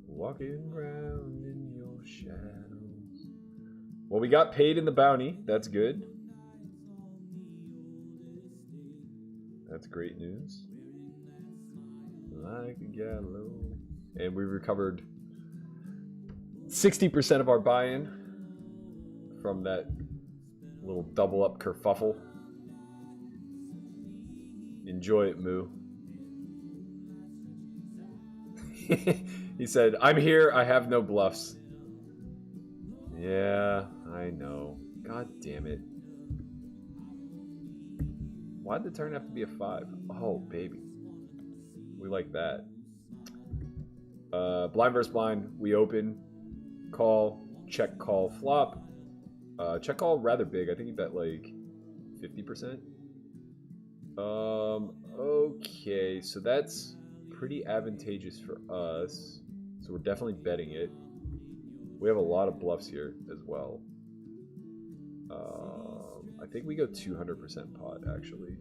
Walking around in your shadows. Well, we got paid in the bounty. That's good. That's great news. Like a gallows. And we recovered 60% of our buy-in from that little double up kerfuffle. Enjoy it, Moo. He said, I'm here, I have no bluffs. Yeah, I know. God damn it. Why'd the turn have to be a 5? Oh, baby. We like that. Blind versus blind. We open. Call. Check, call, flop. Check call rather big. I think he bet like 50%. Okay. So that's pretty advantageous for us. So we're definitely betting it. We have a lot of bluffs here as well. I think we go 200% pot, actually.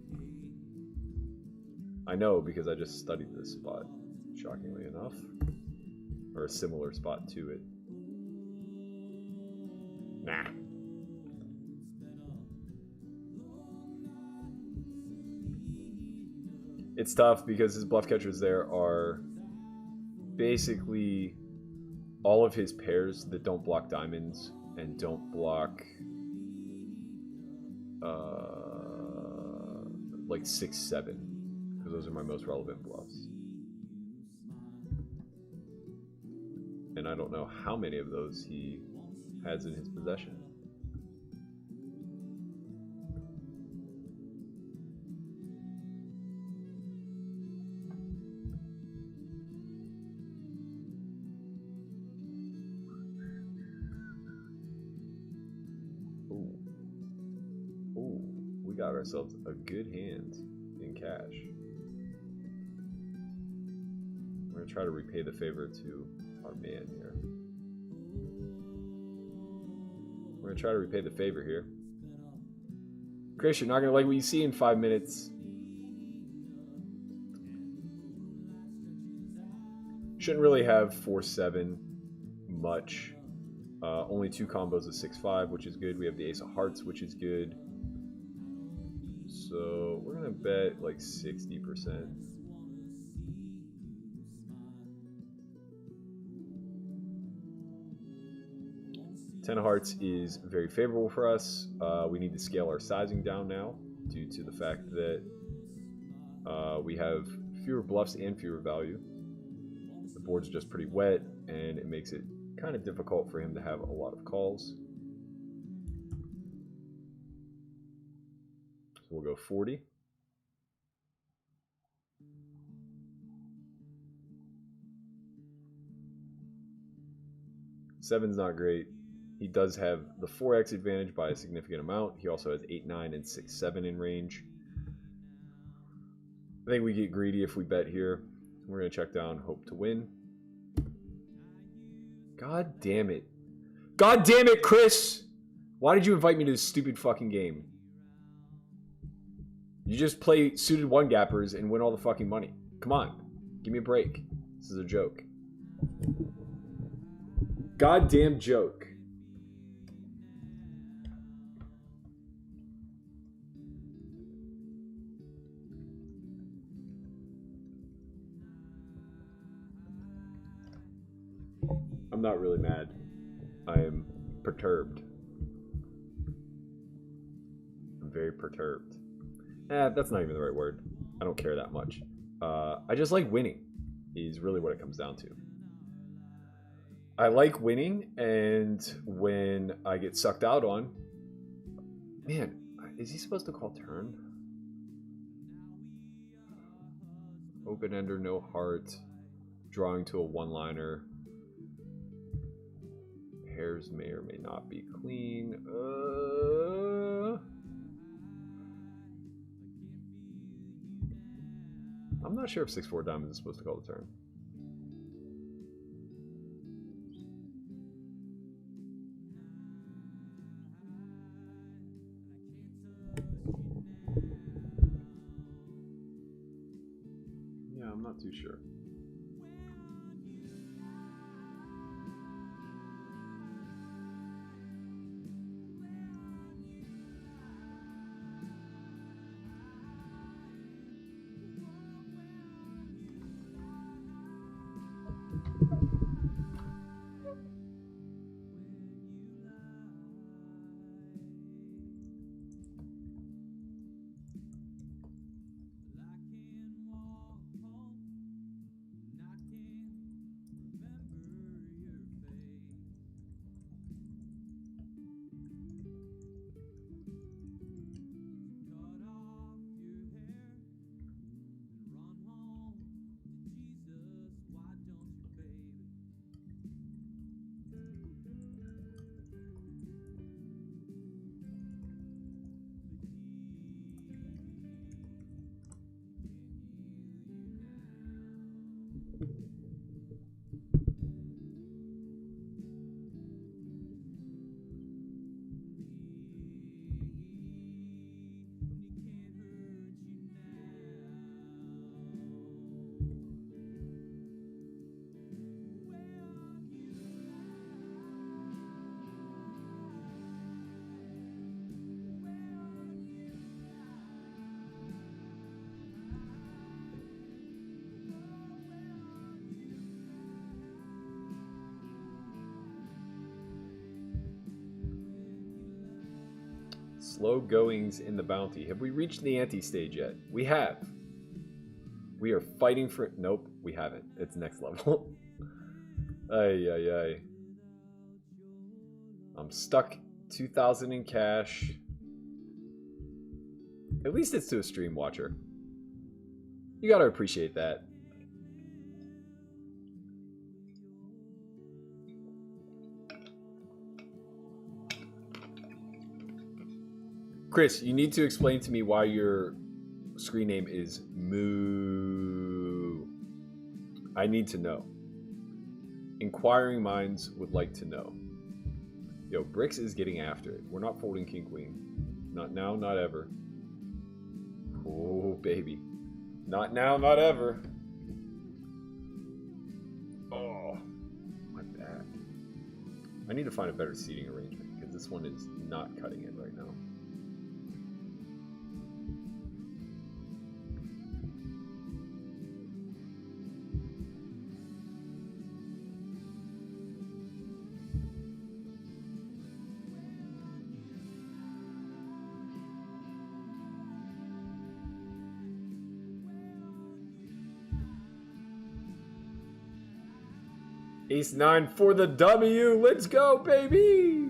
I know because I just studied this spot, shockingly enough. Or a similar spot to it. Nah. It's tough because his bluff catchers there are basically all of his pairs that don't block diamonds and don't block like 6-7, because those are my most relevant bluffs. And I don't know how many of those he has in his possession. Got ourselves a good hand in cash. We're gonna try to repay the favor to our man here. We're gonna try to repay the favor here. Chris, you're not gonna like what you see in 5 minutes. Shouldn't really have 4-7 much. Only 2 combos of 6-5, which is good. We have the Ace of Hearts, which is good. So we're gonna bet like 60%. Ten of Hearts is very favorable for us. We need to scale our sizing down now due to the fact that we have fewer bluffs and fewer value. The board's just pretty wet, and it makes it kind of difficult for him to have a lot of calls. So we'll go 40. Seven's not great. He does have the 4x advantage by a significant amount. He also has 8, 9, and 6, 7 in range. I think we get greedy if we bet here. We're going to check down, hope to win. God damn it. God damn it, Chris! Why did you invite me to this stupid fucking game? You just play suited one-gappers and win all the fucking money. Come on. Give me a break. This is a joke. Goddamn joke. I'm not really mad. I am perturbed. I'm very perturbed. That's not even the right word. I don't care that much. I just like winning, is really what it comes down to. I like winning, and when I get sucked out on... Man, is he supposed to call turn? Open ender, no heart. Drawing to a one-liner. Pairs may or may not be clean. I'm not sure if 6-4 diamonds is supposed to call the turn. Yeah, I'm not too sure. Slow goings in the bounty. Have we reached the ante stage yet? We have. We are fighting for... Nope, we haven't. It's next level. Ay, ay, ay. I'm stuck 2,000 in cash. At least it's to a stream watcher. You gotta appreciate that. Chris, you need to explain to me why your screen name is Moo. I need to know. Inquiring minds would like to know. Yo, Bricks is getting after it. We're not folding king queen. Not now, not ever. Oh, baby. Not now, not ever. Oh, my bad. I need to find a better seating arrangement because this one is not cutting it right now. Ace-9 for the W. Let's go, baby.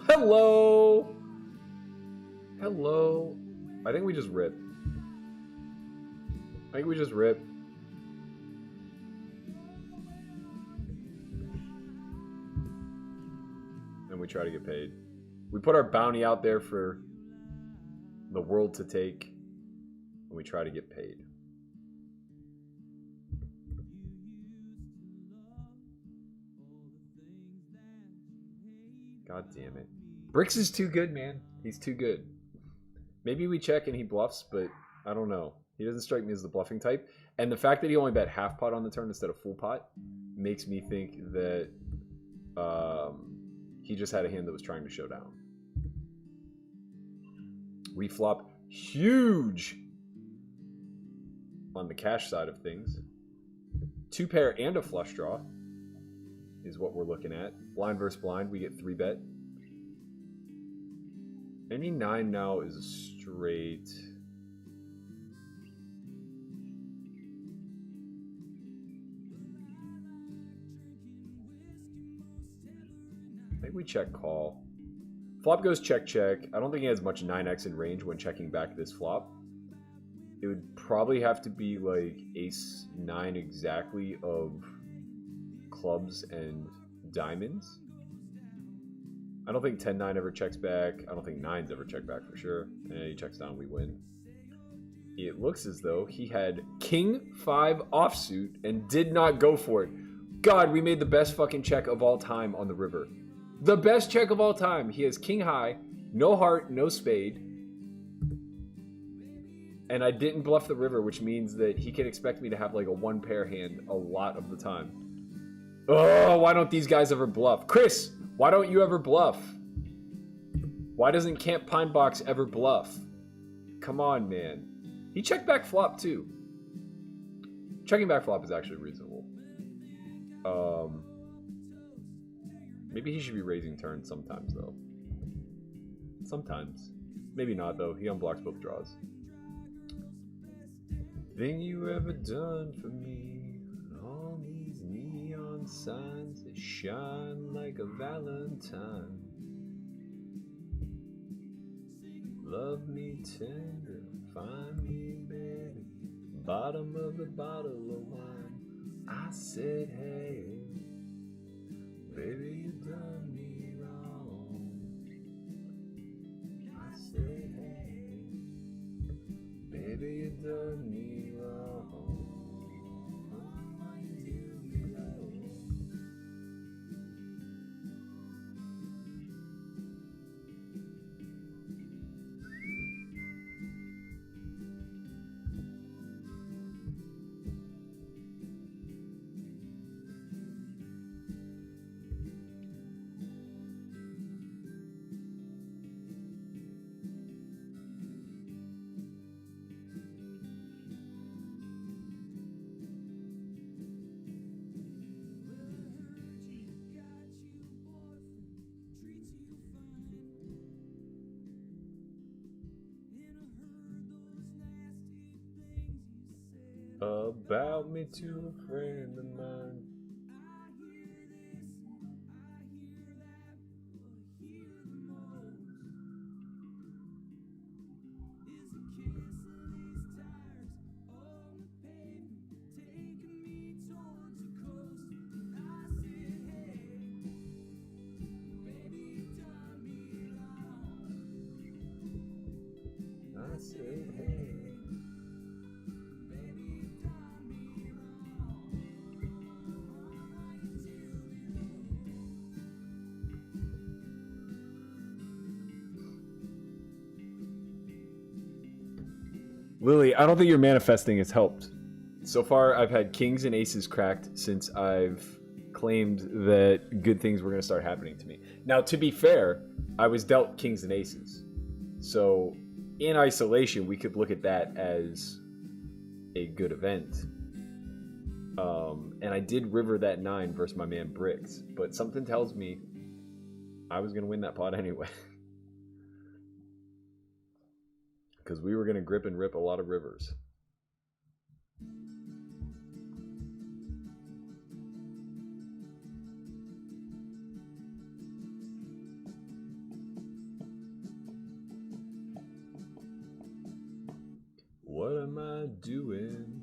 Hello. Hello. I think we just rip. And we try to get paid. We put our bounty out there for the world to take. And we try to get paid. God damn it. Bricks is too good, man. He's too good. Maybe we check and he bluffs, but I don't know. He doesn't strike me as the bluffing type. And the fact that he only bet half pot on the turn instead of full pot makes me think that he just had a hand that was trying to show down. We flop huge on the cash side of things. 2 pair and a flush draw is what we're looking at. Blind versus blind, we get 3-bet. Any 9 now is a straight. I think we check call. Flop goes check check. I don't think he has much 9x in range when checking back this flop. It would probably have to be like ace-9 exactly of clubs and diamonds. I don't think 10-9 ever checks back. I don't think 9s ever check back for sure. And he checks down, we win. It looks as though he had king 5 offsuit and did not go for it. God, we made the best fucking check of all time on the river. The best check of all time. He has king high, no heart, no spade. And I didn't bluff the river, which means that he can expect me to have like a 1 pair hand a lot of the time. Oh, why don't these guys ever bluff? Chris, why don't you ever bluff? Why doesn't Camp Pine Box ever bluff? Come on, man. He checked back flop too. Checking back flop is actually reasonable. Maybe he should be raising turn sometimes though. Sometimes. Maybe not though. He unblocks both draws. Thing you ever done for me? All these neon signs that shine like a Valentine. Love me tender, find me better. Bottom of the bottle of wine. I said, hey, baby, you done me wrong. I said, hey, baby, you done me wrong. Why you do me wrong? About me to a friend of mine. I said, hey. Lily, I don't think your manifesting has helped. So far, I've had kings and aces cracked since I've claimed that good things were going to start happening to me. Now, to be fair, I was dealt kings and aces. So, in isolation, we could look at that as a good event. And I did river that 9 versus my man Bricks, but something tells me I was going to win that pot anyway. Because we were going to grip and rip a lot of rivers. What am I doing?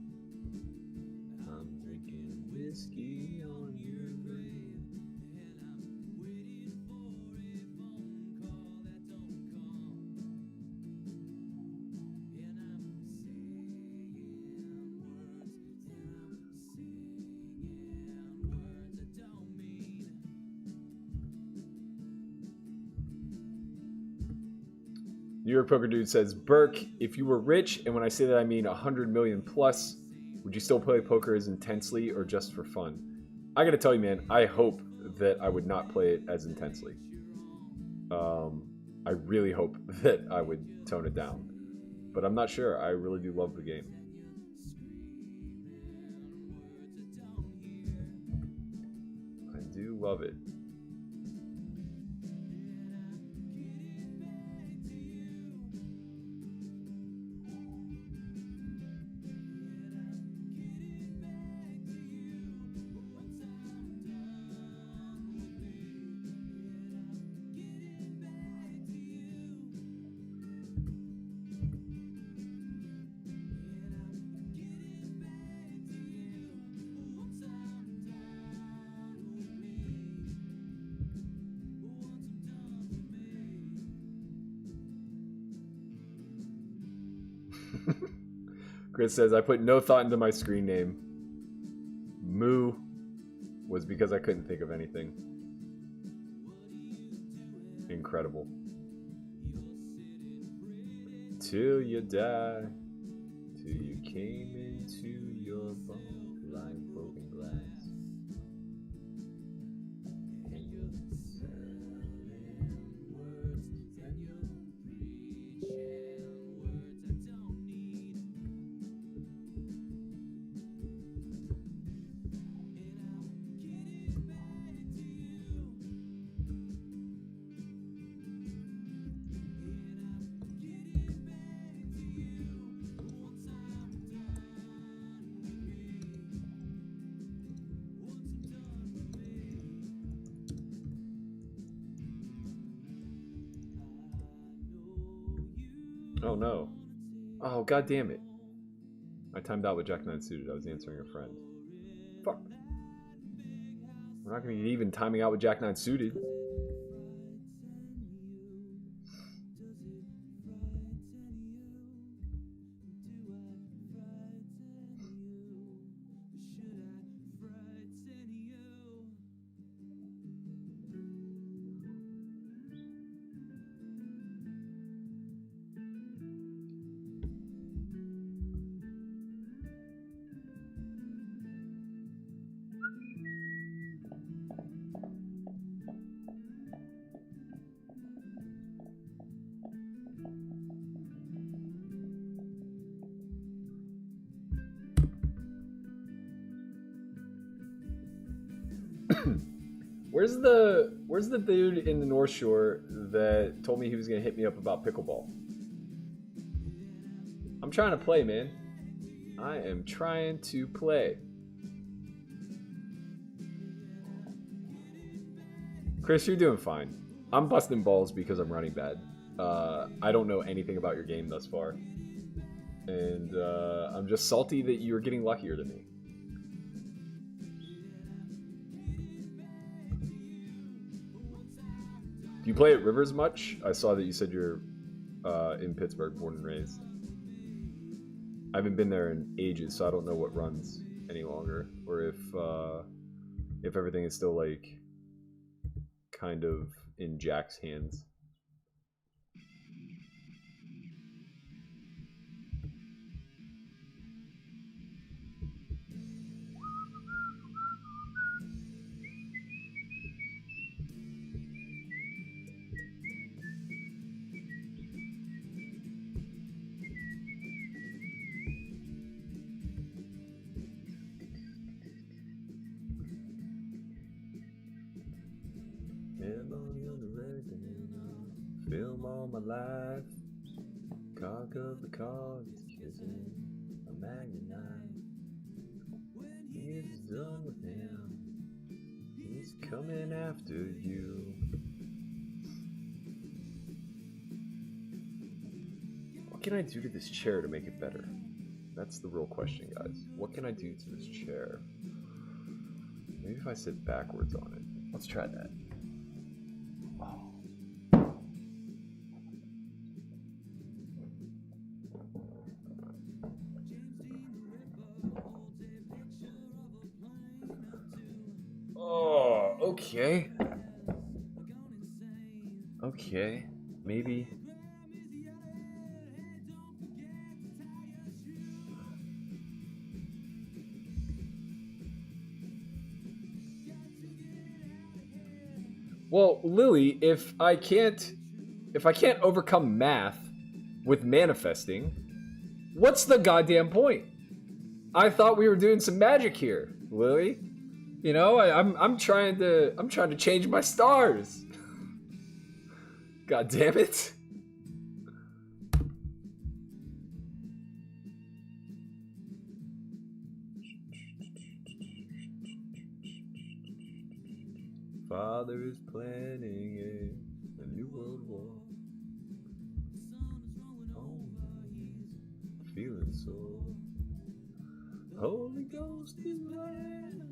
I'm drinking whiskey on your grave, and I'm waiting for a phone call that don't come. And I'm saying words that don't mean. New York Poker Dude says, Burke, if you were rich, and when I say that I mean 100 million plus, would you still play poker as intensely or just for fun? I gotta tell you, man, I hope that I would not play it as intensely. I really hope that I would tone it down. But I'm not sure. I really do love the game. I do love it. Chris says, I put no thought into my screen name. Moo was because I couldn't think of anything. Incredible. Till you die, till you came into your bone like broken glass. And you're selling words, and you're preaching words I don't need. Oh no. Oh, god damn it. I timed out with Jack 9 suited. I was answering a friend. Fuck. We're not gonna get even timing out with Jack 9 suited. Where's the dude in the North Shore that told me he was gonna hit me up about pickleball? I'm trying to play, man. I am trying to play. Chris, you're doing fine. I'm busting balls because I'm running bad. I don't know anything about your game thus far. And I'm just salty that you're getting luckier than me. Do you play at Rivers much? I saw that you said you're in Pittsburgh, born and raised. I haven't been there in ages, so I don't know what runs any longer, or if everything is still like kind of in Jack's hands. Film all my life. Cock of the cards, kissing a magnet knife. He's done with him. He's coming after you. What can I do to this chair to make it better? That's the real question, guys. What can I do to this chair? Maybe if I sit backwards on it. Let's try that. Oh, okay. Okay, maybe. Well, Lily, if I can't overcome math with manifesting, what's the goddamn point? I thought we were doing some magic here, Lily. You know, I'm trying to change my stars. God damn it. Father is planning a new world war. Oh, feeling so. Holy Ghost is mine.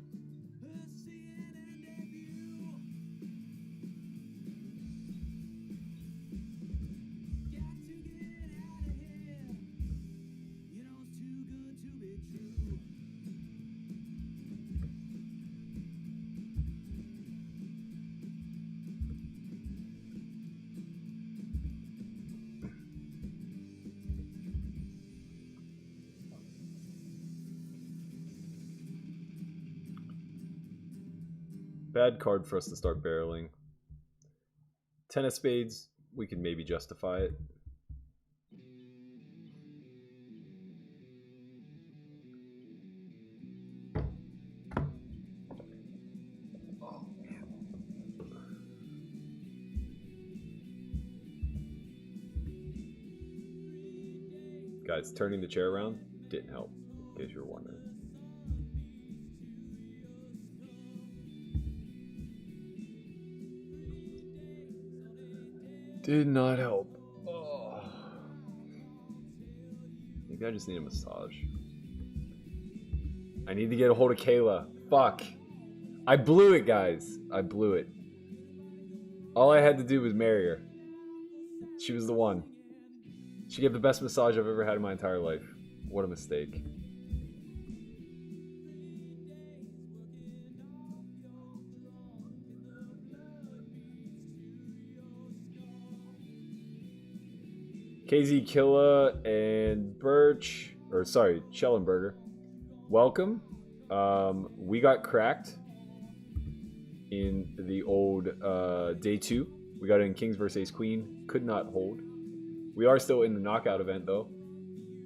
Bad card for us to start barreling. Ten of spades, we can maybe justify it. Oh, man. Guys, turning the chair around didn't help, in case you were wondering. Did not help. Oh. Maybe I just need a massage. I need to get a hold of Kayla. Fuck. I blew it, guys. I blew it. All I had to do was marry her. She was the one. She gave the best massage I've ever had in my entire life. What a mistake. KZ Killa and Birch, or sorry, Schellenberger, welcome. We got cracked in the old day 2. We got it in Kings vs Ace Queen, could not hold. We are still in the knockout event though,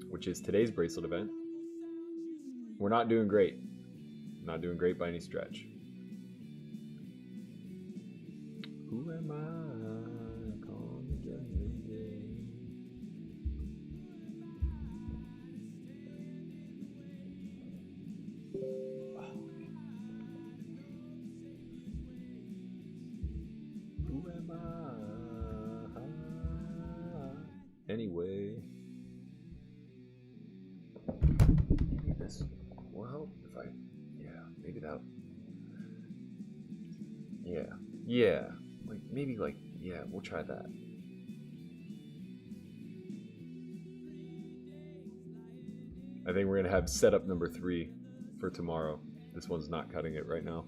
which is today's bracelet event. We're not doing great. Not doing great by any stretch. Who am I? On the judgment day. Who am I? Anyway. Maybe this will help if I. Yeah, maybe that. Yeah. Like, maybe, like, yeah, we'll try that. I think we're going to have setup number 3 for tomorrow. This one's not cutting it right now.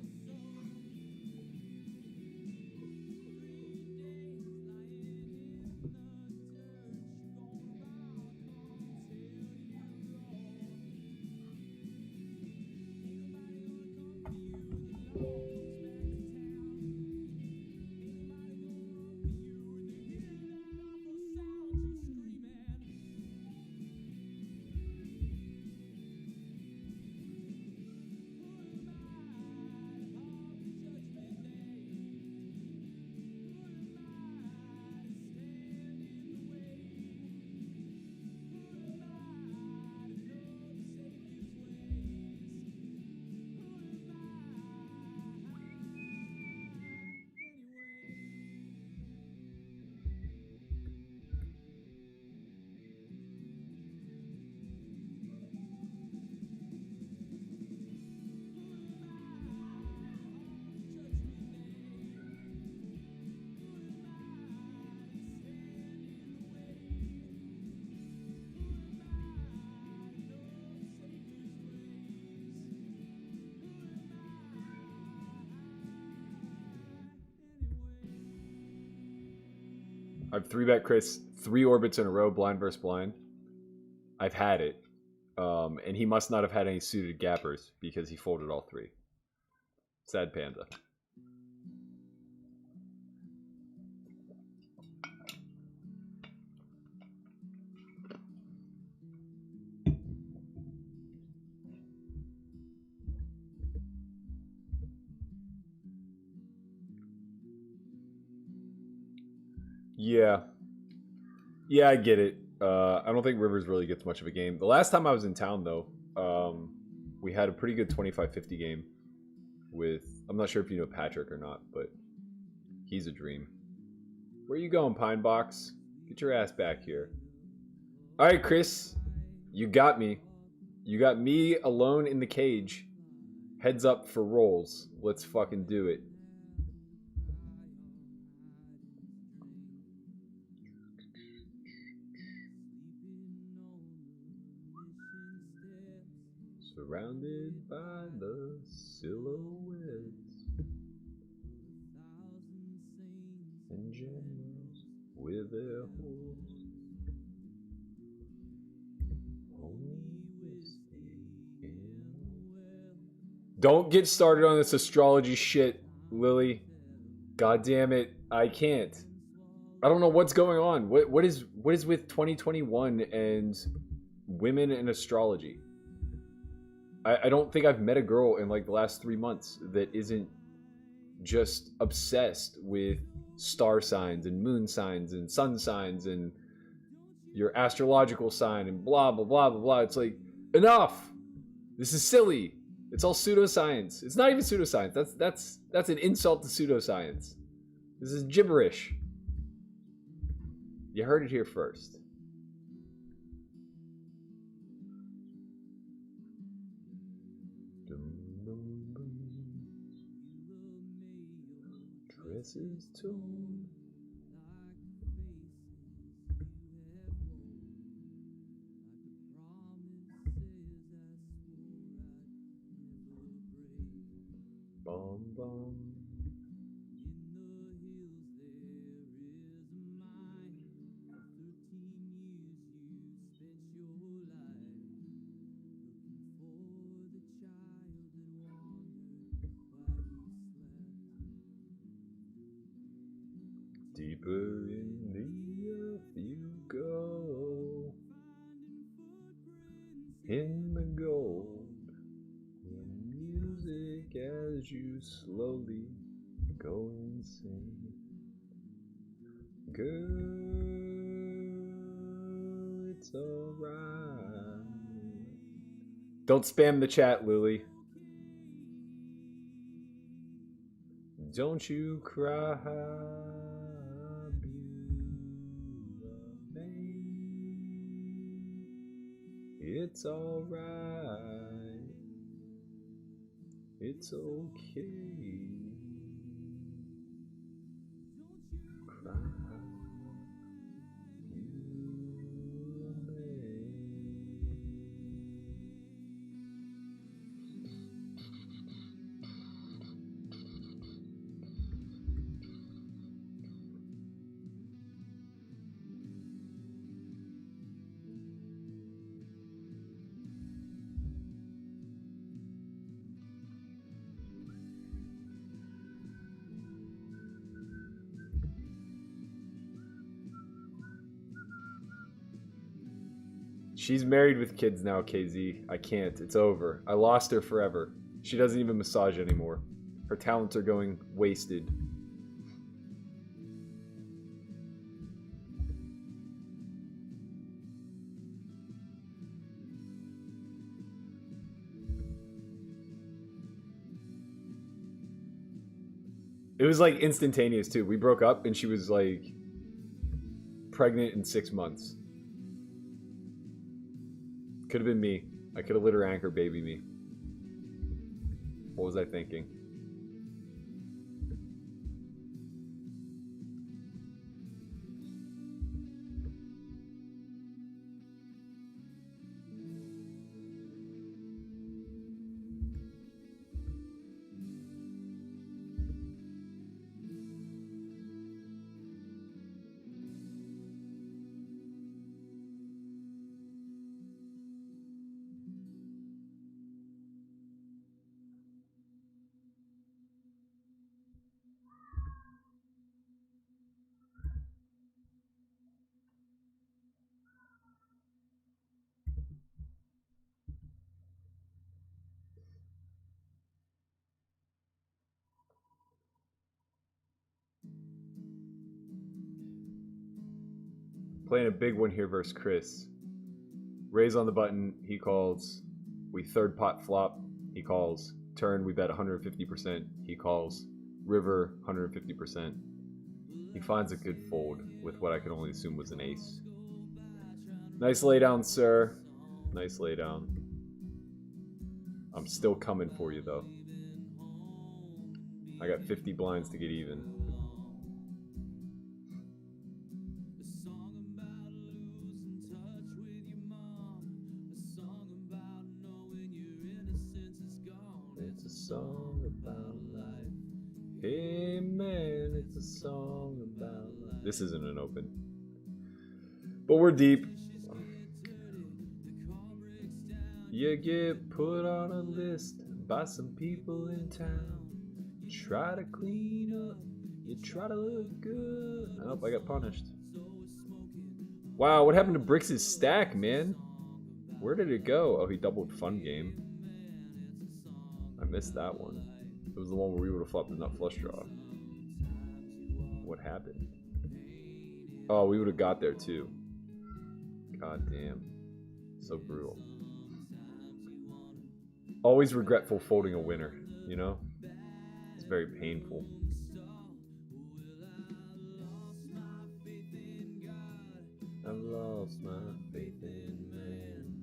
I've 3-bet Chris 3 orbits in a row, blind versus blind. I've had it. And he must not have had any suited gappers because he folded all 3. Sad panda. Yeah. Yeah, I get it. I don't think Rivers really gets much of a game. The last time I was in town, though, we had a pretty good 25-50 game with... I'm not sure if you know Patrick or not, but he's a dream. Where you going, Pine Box? Get your ass back here. All right, Chris. You got me. You got me alone in the cage. Heads up for rolls. Let's fucking do it. Surrounded by the silhouettes and generals with their horse. Don't get started on this astrology shit, Lily. God damn it, I can't. I don't know what's going on. What is with 2021 and women and astrology? I don't think I've met a girl in like the last 3 months that isn't just obsessed with star signs and moon signs and sun signs and your astrological sign and blah blah blah blah blah. It's like, enough. This is silly. It's all pseudoscience. It's not even pseudoscience. That's an insult to pseudoscience. This is gibberish. You heard it here first. Dresses torn. Bum bum. Deeper in the earth you go, in the gold, music as you slowly go insane. Girl, it's alright. Don't spam the chat, Lily. Don't you cry. It's alright. It's okay. Cry. She's married with kids now, KZ. I can't. It's over. I lost her forever. She doesn't even massage anymore. Her talents are going wasted. It was like instantaneous too. We broke up and she was like pregnant in 6 months. Could have been me. I could have let her anchor baby me. What was I thinking? Playing a big one here versus Chris. Raise on the button, he calls. We third pot flop, he calls. Turn, we bet 150%, he calls. River, 150%. He finds a good fold with what I can only assume was an ace. Nice laydown, sir. Nice laydown. I'm still coming for you, though. I got 50 blinds to get even. It's a song about life. Hey man, it's a song about life. This isn't an open. But we're deep. You get put on a list by some people in town. Try to clean up, you try to look good. Oh, I got punished. Wow, what happened to Brix's stack, man? Where did it go? Oh, he doubled fun game. I missed that one. It was the one where we would have flopped the nut flush draw. What happened? Oh, we would have got there too. God damn. So brutal. Always regretful folding a winner, you know? It's very painful. I've lost my faith in man.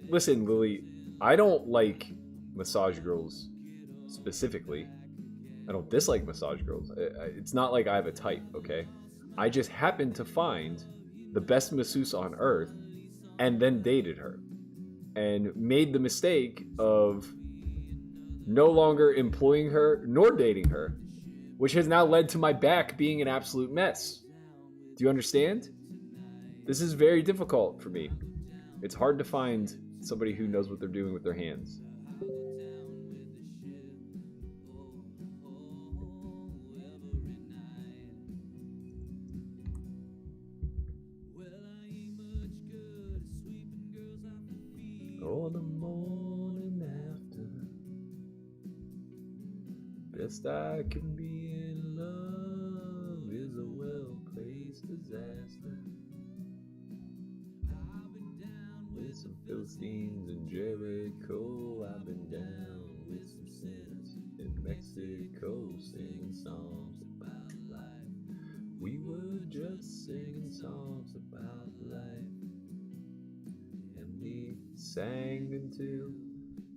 Listen, Lily, I don't like massage girls specifically. I don't dislike massage girls. It's not like I have a type, okay? I just happened to find the best masseuse on earth and then dated her. And made the mistake of no longer employing her nor dating her, which has now led to my back being an absolute mess. Do you understand? This is very difficult for me. It's hard to find somebody who knows what they're doing with their hands. Oh, the morning after, best I can be in love is a well-placed disaster. With some Philistines in Jericho, I've been down with some sinners in Mexico, singing songs about life. We were just singing songs about life. We sang until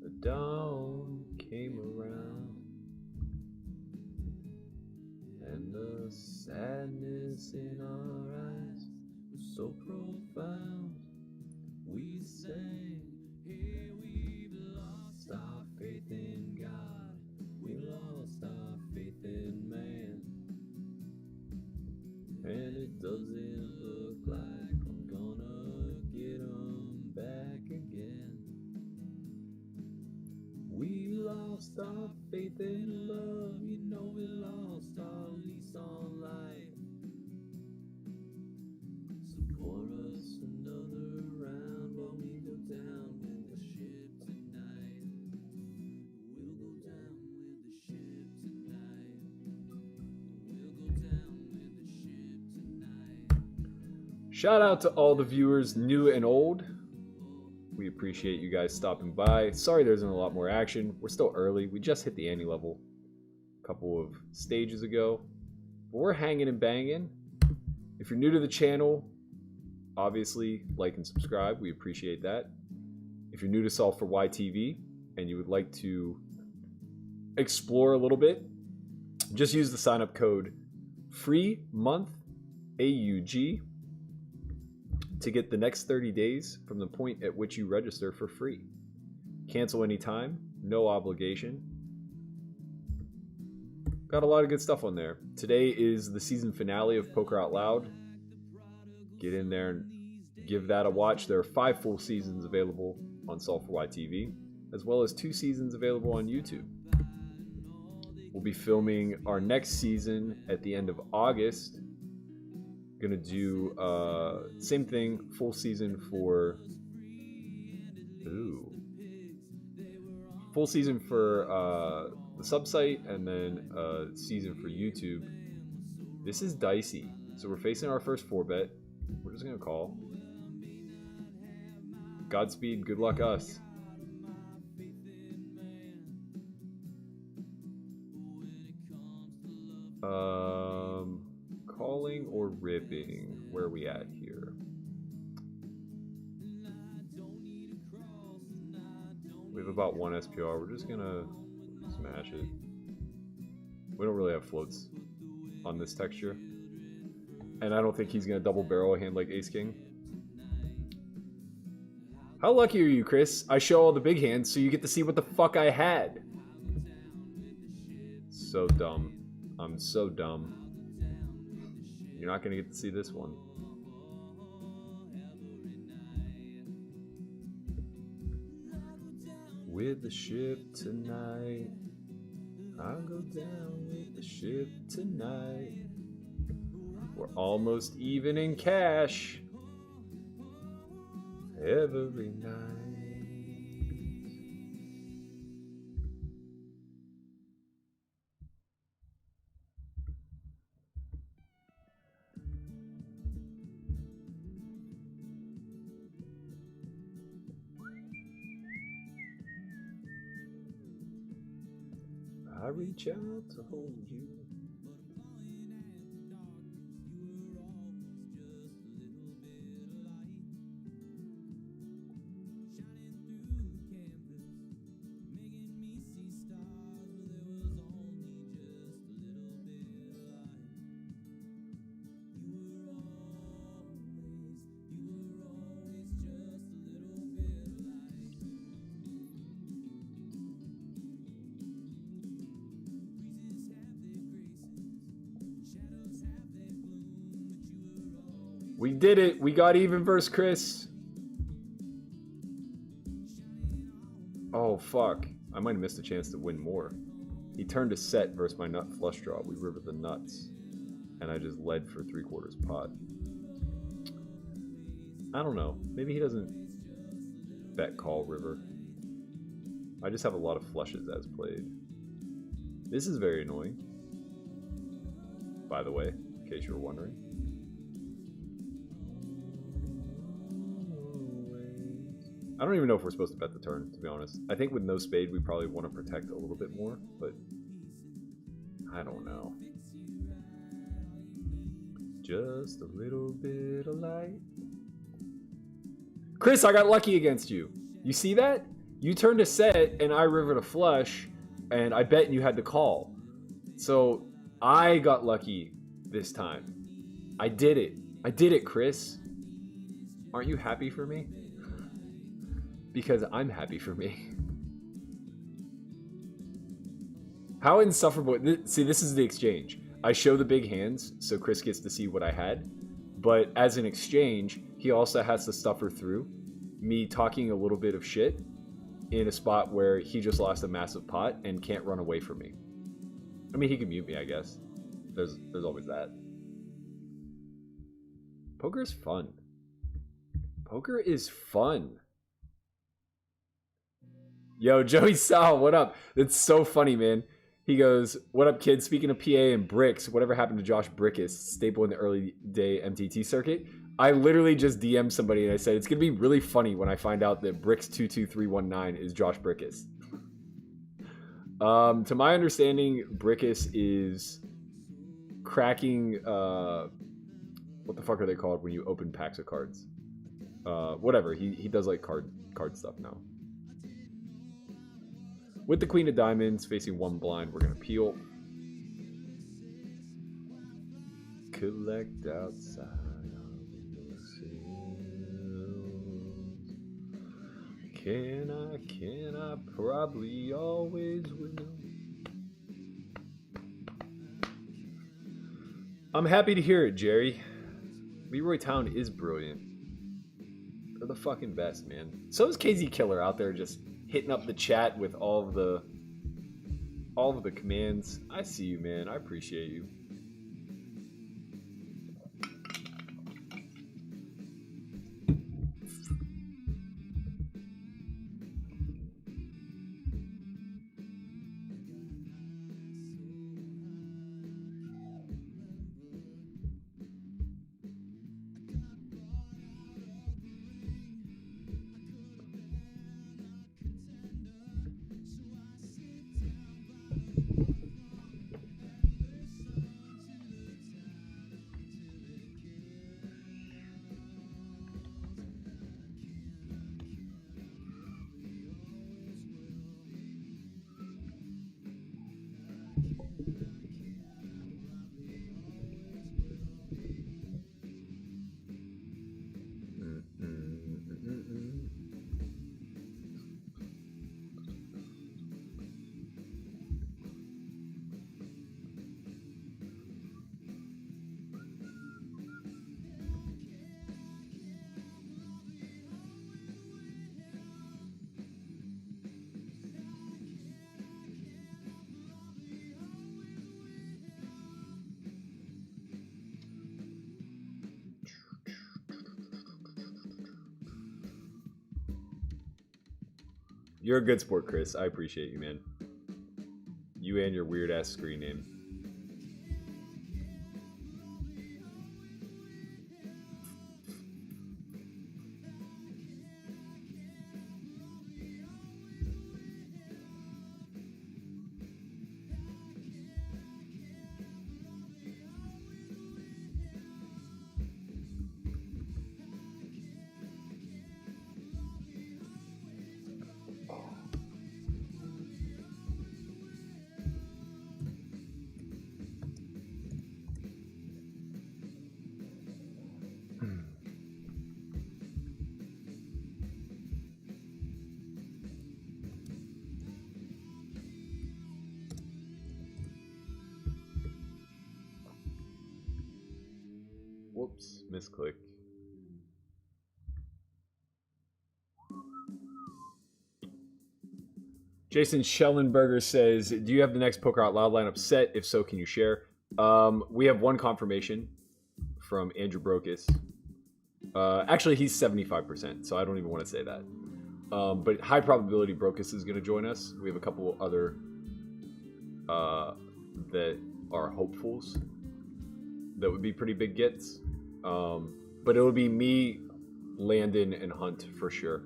the dawn came around, and the sadness in our eyes was so profound. We sang, here we've lost our faith in God, we lost our faith in man, and it doesn't look like I'm gonna get 'em back again. We lost our faith in love, you know we lost our lease on life. Support us another round while we go down with the ship tonight. We'll go down with the ship tonight. We'll go down with the ship tonight. Shout out to all the viewers, new and old. We appreciate you guys stopping by. Sorry there isn't a lot more action. We're still early. We just hit the ante level a couple of stages ago. But we're hanging and banging. If you're new to the channel, obviously like and subscribe. We appreciate that. If you're new to Solve for Why TV and you would like to explore a little bit, just use the sign up code FREEMONTH AUG to get the next 30 days from the point at which you register for free. Cancel anytime, no obligation. Got a lot of good stuff on there. Today is the season finale of Poker Out Loud. Get in there and give that a watch. There are 5 full seasons available on Solve for Why TV, as well as 2 seasons available on YouTube. We'll be filming our next season at the end of August. Gonna do same thing, full season for full season for the sub site, and then season for YouTube. This is dicey. So we're facing our first 4-bet. We're just gonna call. Godspeed, good luck us. Calling or ripping? Where are we at here? We have about 1 SPR. We're just gonna smash it. We don't really have floats on this texture. And I don't think he's gonna double barrel a hand like Ace King. How lucky are you, Chris? I show all the big hands so you get to see what the fuck I had. So dumb. I'm so dumb. You're not gonna get to see this one. With the ship tonight, I'll go down with the ship tonight. We're almost even in cash every night. I reach out to hold you. We did it. We got even versus Chris. Oh, fuck. I might have missed a chance to win more. He turned a set versus my nut flush draw. We rivered the nuts. And I just led for 3/4 pot. I don't know. Maybe he doesn't bet call river. I just have a lot of flushes as played. This is very annoying. By the way, in case you were wondering. I don't even know if we're supposed to bet the turn, to be honest. I think with no spade, we probably want to protect a little bit more, but I don't know. Just a little bit of light. Chris, I got lucky against you. You see that? You turned a set, and I rivered a flush, and I bet you had to call. So I got lucky this time. I did it. I did it, Chris. Aren't you happy for me? Because I'm happy for me. How insufferable. See, this is the exchange. I show the big hands, so Chris gets to see what I had. But as an exchange, he also has to suffer through me talking a little bit of shit in a spot where he just lost a massive pot and can't run away from me. I mean, he can mute me, I guess. There's always that. Poker is fun. Poker is fun. Yo, Joey Sal, what up? That's so funny, man. He goes, what up, kids? Speaking of PA and bricks, whatever happened to Josh Brickus, staple in the early day MTT circuit? I literally just DM'd somebody and I said, it's going to be really funny when I find out that Bricks22319 is Josh Brickus. To my understanding, Brickus is cracking, what the fuck are they called when you open packs of cards? Whatever, he does like card stuff now. With the Queen of Diamonds facing 1 blind, we're going to peel. Collect outside of yourselves. Can I probably always will. I'm happy to hear it, Jerry. Leroy Town is brilliant. They're the fucking best, man. So is KZ Killer out there just hitting up the chat with all of the commands. I see you, man. I appreciate you. You're a good sport, Chris. I appreciate you, man. You and your weird ass screen name. Whoops, misclick. Jason Schellenberger says, do you have the next Poker Out Loud lineup set? If so, can you share? We have one confirmation from Andrew Brokus. Actually, he's 75%, so I don't even want to say that. But high probability Brokus is going to join us. We have a couple other that are hopefuls that would be pretty big gets. But it'll be me, Landon, and Hunt for sure.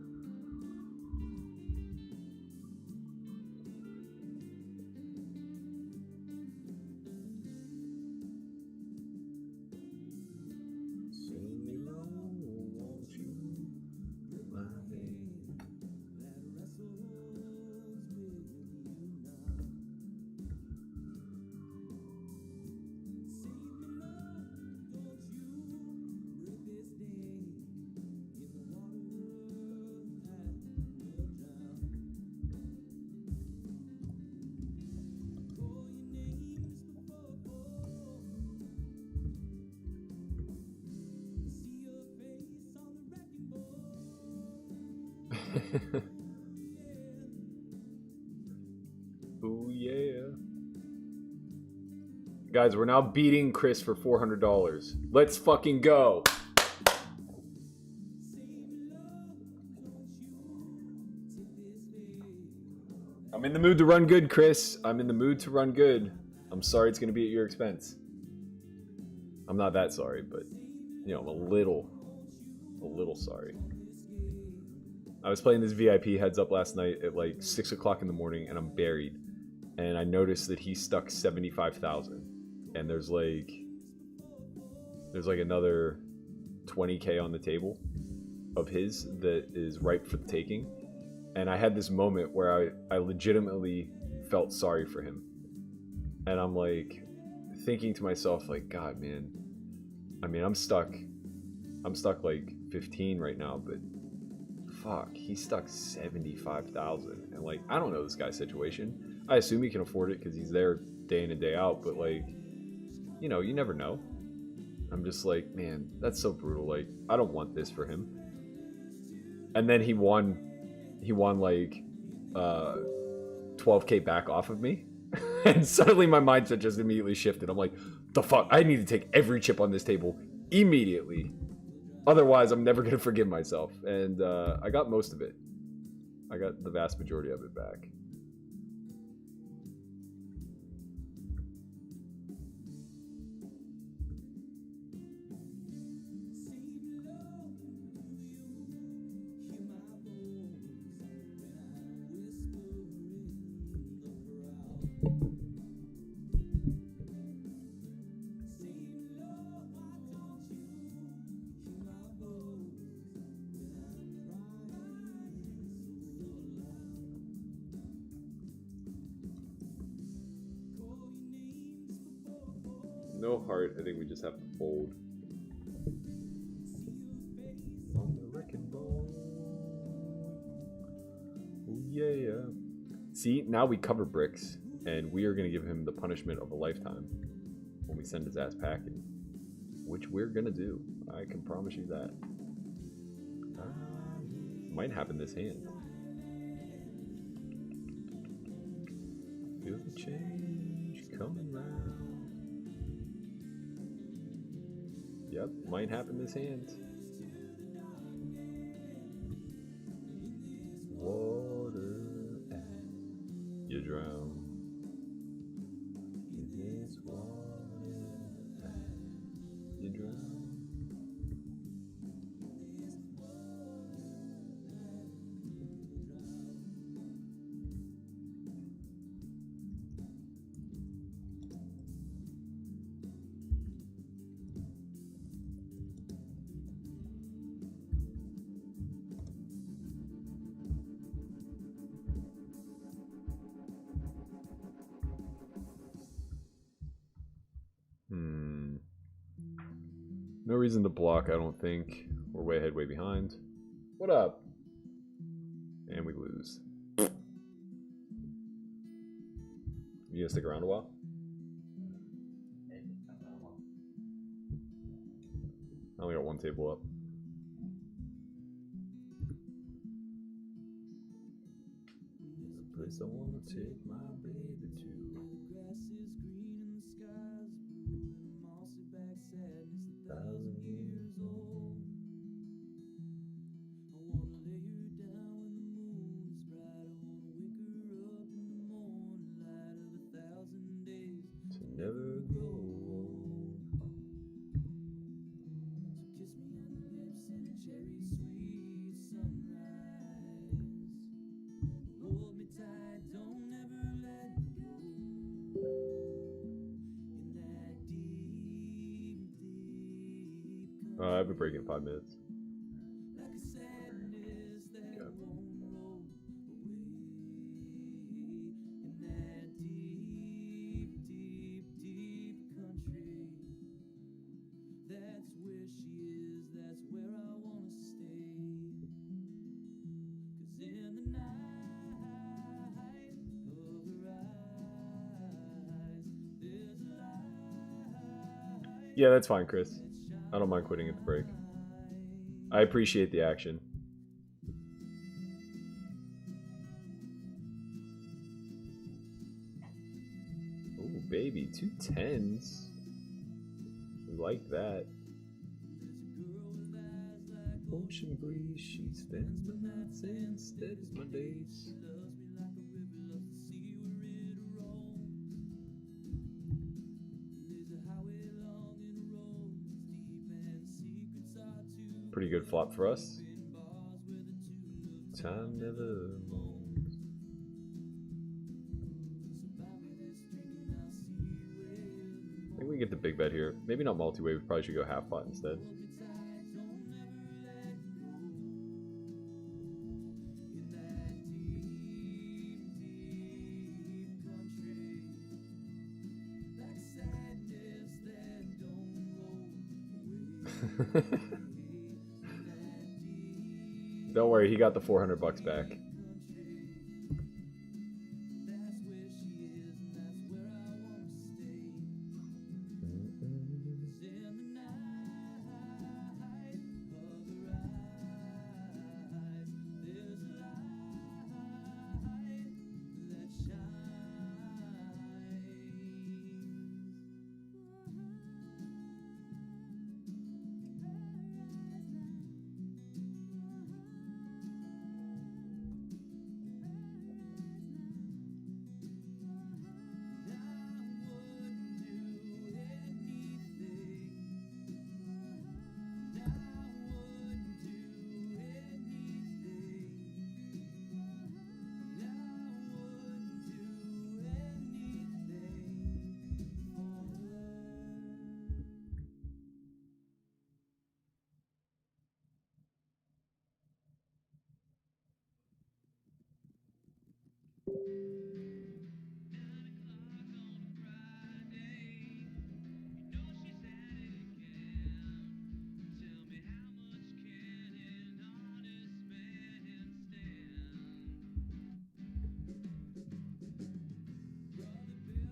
Ooh, yeah. Guys, we're now beating Chris for $400. Let's fucking go. I'm in the mood to run good, Chris. I'm in the mood to run good. I'm sorry it's going to be at your expense. I'm not that sorry, but, you know, I'm a little sorry. I was playing this VIP heads up last night at like 6 o'clock in the morning, and I'm buried. And I noticed that he stuck 75,000, and there's like another 20K on the table of his that is ripe for the taking. And I had this moment where I legitimately felt sorry for him, and I'm like thinking to myself, like, God, man, I mean, I'm stuck like 15 right now, but fuck, he stuck 75,000, and like, I don't know this guy's situation. I assume he can afford it because he's there day in and day out, but like, you know, you never know. I'm just like, man, that's so brutal. Like, I don't want this for him. And then he won like 12K back off of me. And suddenly my mindset just immediately shifted. I'm like, the fuck, I need to take every chip on this table immediately. Otherwise, I'm never going to forgive myself. And I got most of it. I got the vast majority of it back. No heart, I think we just have to fold. On the wrecking ball. Ooh, yeah. See, now we cover bricks, and we are going to give him the punishment of a lifetime when we send his ass packing. Which we're going to do. I can promise you that. Might happen this hand. Feel the change coming round. Yep, might happen this hand. Water. No reason to block, I don't think. We're way ahead, way behind. What up? And we lose. You gonna stick around a while? I only got one table up. There's a place I wanna take my baby to. Thousand years old. I wanna lay her down when the moon is bright. I wanna wake her up in the morning light of 1,000 days to never grow old. So kiss me on the lips and a cherry sweet sunrise. Hold me tight, don't ever let go. In that deep, deep I've been breaking 5 minutes. Like a sadness that won't roll away. In that deep, deep, deep country. That's where she is, that's where I wanna stay. 'Cause in the night of her eyes, there's a light. Yeah, that's fine, Chris. I don't mind quitting at the break. I appreciate the action. Ooh, baby, 2 10s. We like that. Ocean breeze, she spends my nights and steadies my days. Pretty good flop for us. Time never moans. I think we get the big bet here. Maybe not multi-way, we probably should go half pot instead. Don't worry, he got the 400 bucks back.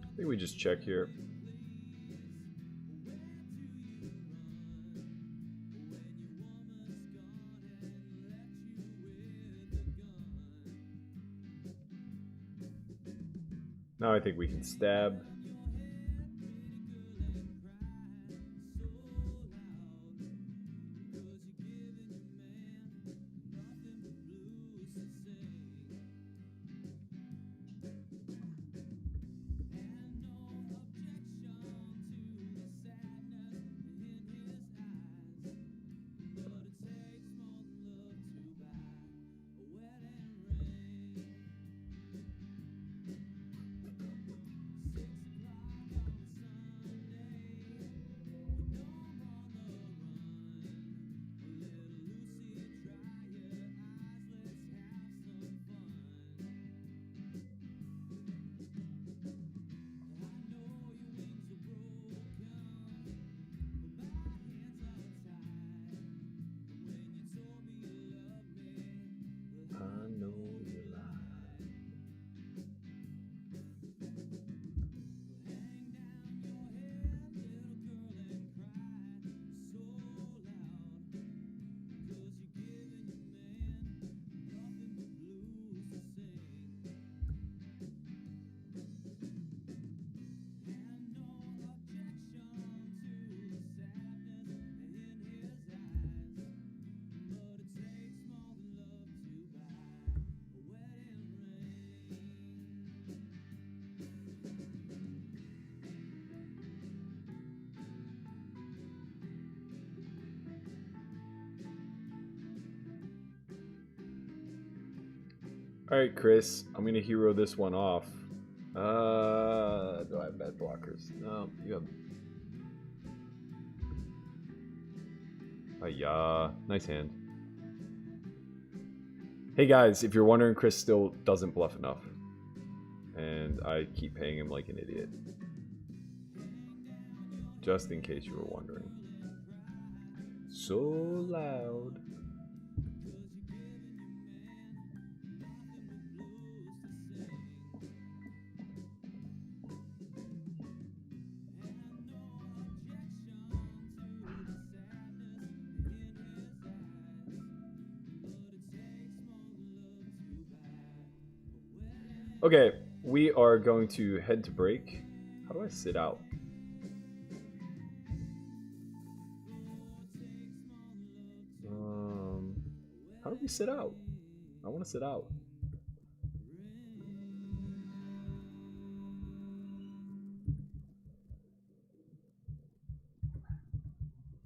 I think we just check here. Now I think we can stab. Alright, Chris, I'm gonna hero this one off. Do I have bad blockers? No, you have... Ayah, nice hand. Hey guys, if you're wondering, Chris still doesn't bluff enough. And I keep paying him like an idiot. Just in case you were wondering. So loud. Okay, we are going to head to break. How do I sit out? How do we sit out? I want to sit out.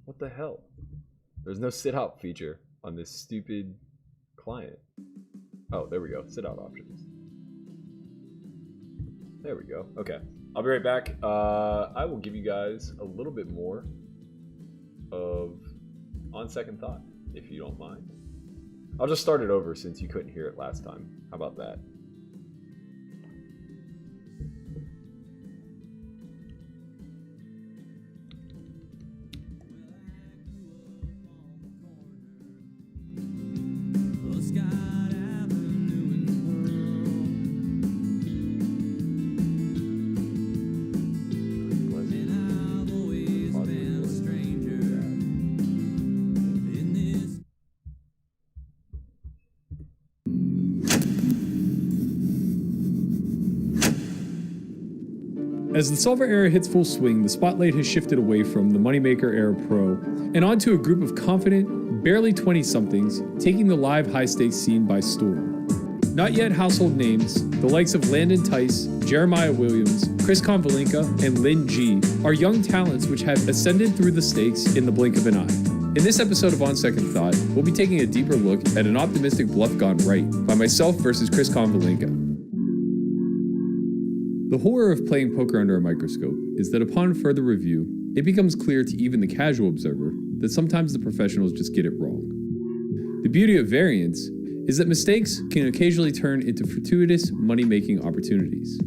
What the hell? There's no sit out feature on this stupid client. Oh, there we go. Sit out options. There we go. Okay. I'll be right back. I will give you guys a little bit more of On Second Thought, if you don't mind. I'll just start it over since you couldn't hear it last time. How about that? As the solver era hits full swing, the spotlight has shifted away from the Moneymaker Era Pro and onto a group of confident, barely 20-somethings taking the live high-stakes scene by storm. Not yet household names, the likes of Landon Tice, Jeremiah Williams, Chris Konvalinka, and Lynn G are young talents which have ascended through the stakes in the blink of an eye. In this episode of On Second Thought, we'll be taking a deeper look at an optimistic bluff gone right by myself versus Chris Konvalinka. The horror of playing poker under a microscope is that upon further review, it becomes clear to even the casual observer that sometimes the professionals just get it wrong. The beauty of variance is that mistakes can occasionally turn into fortuitous money-making opportunities.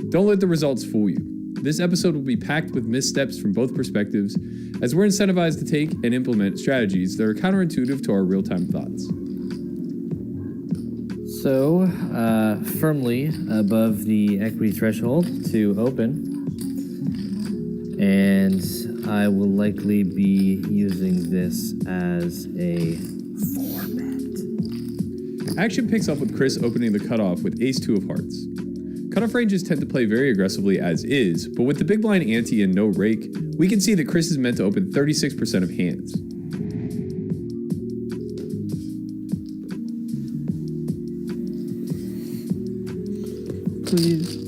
Don't let the results fool you. This episode will be packed with missteps from both perspectives, as we're incentivized to take and implement strategies that are counterintuitive to our real-time thoughts. So, firmly above the equity threshold to open, and I will likely be using this as a 4-bet. Action picks up with Chris opening the cutoff with Ace-2 of Hearts. Cutoff ranges tend to play very aggressively as is, but with the big blind ante and no rake, we can see that Chris is meant to open 36% of hands. Please.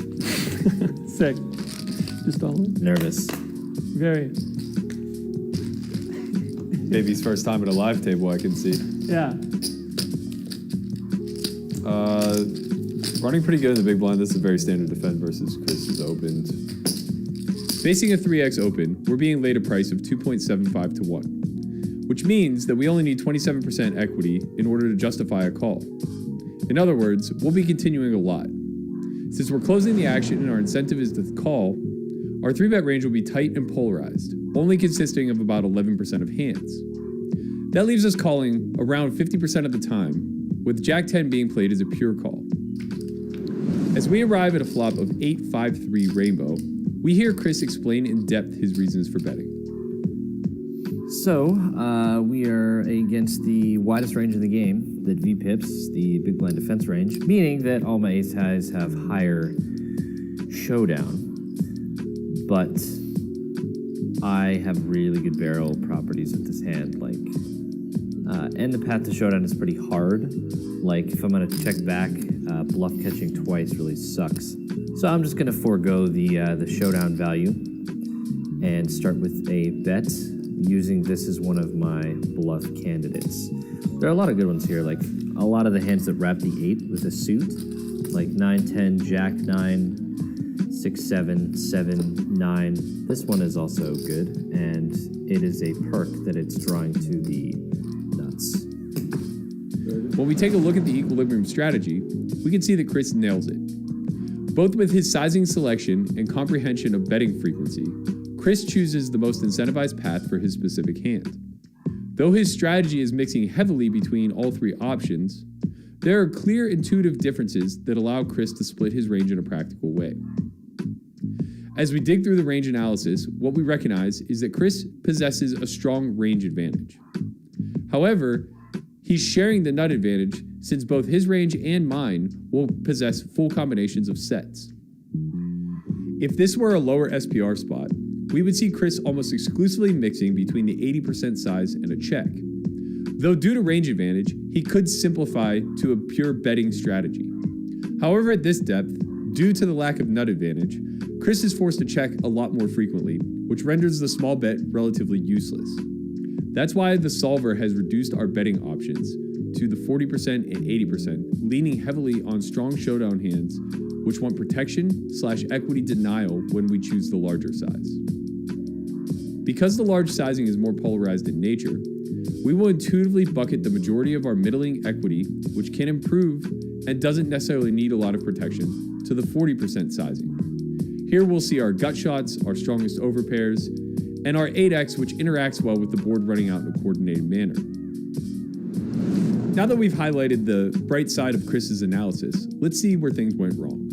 Sick. Just all Nervous. very. Baby's first time at a live table, I can see. Yeah. Running pretty good in the big blind. This is a very standard defend versus Chris is opened. Facing a 3x open, we're being laid a price of 2.75 to 1, which means that we only need 27% equity in order to justify a call. In other words, we'll be continuing a lot. Since we're closing the action and our incentive is to call, our 3-bet range will be tight and polarized, only consisting of about 11% of hands. That leaves us calling around 50% of the time, with Jack-10 being played as a pure call. As we arrive at a flop of 8-5-3 rainbow, we hear Chris explain in depth his reasons for betting. So, we are against the widest range in the game, the V-pips, the big blind defense range, meaning that all my ace highs have higher showdown. But I have really good barrel properties with this hand, like, and the path to showdown is pretty hard. Like, if I'm gonna check back, bluff catching twice really sucks. So I'm just gonna forego the showdown value and start with a bet using this as one of my bluff candidates. There are a lot of good ones here, like a lot of the hands that wrap the 8 with a suit, like 9, 10, Jack 9, 6, 7, 7, 9. This one is also good, and it is a perk that it's drawing to the nuts. When we take a look at the equilibrium strategy, we can see that Chris nails it. Both with his sizing selection and comprehension of betting frequency, Chris chooses the most incentivized path for his specific hand. Though his strategy is mixing heavily between all three options, there are clear intuitive differences that allow Chris to split his range in a practical way. As we dig through the range analysis, what we recognize is that Chris possesses a strong range advantage. However, he's sharing the nut advantage since both his range and mine will possess full combinations of sets. If this were a lower SPR spot, we would see Chris almost exclusively mixing between the 80% size and a check. Though due to range advantage, he could simplify to a pure betting strategy. However, at this depth, due to the lack of nut advantage, Chris is forced to check a lot more frequently, which renders the small bet relatively useless. That's why the solver has reduced our betting options to the 40% and 80%, leaning heavily on strong showdown hands, which want protection/equity denial when we choose the larger size. Because the large sizing is more polarized in nature, we will intuitively bucket the majority of our middling equity, which can improve and doesn't necessarily need a lot of protection, to the 40% sizing. Here we'll see our gut shots, our strongest overpairs, and our 8x, which interacts well with the board running out in a coordinated manner. Now that we've highlighted the bright side of Chris's analysis, let's see where things went wrong.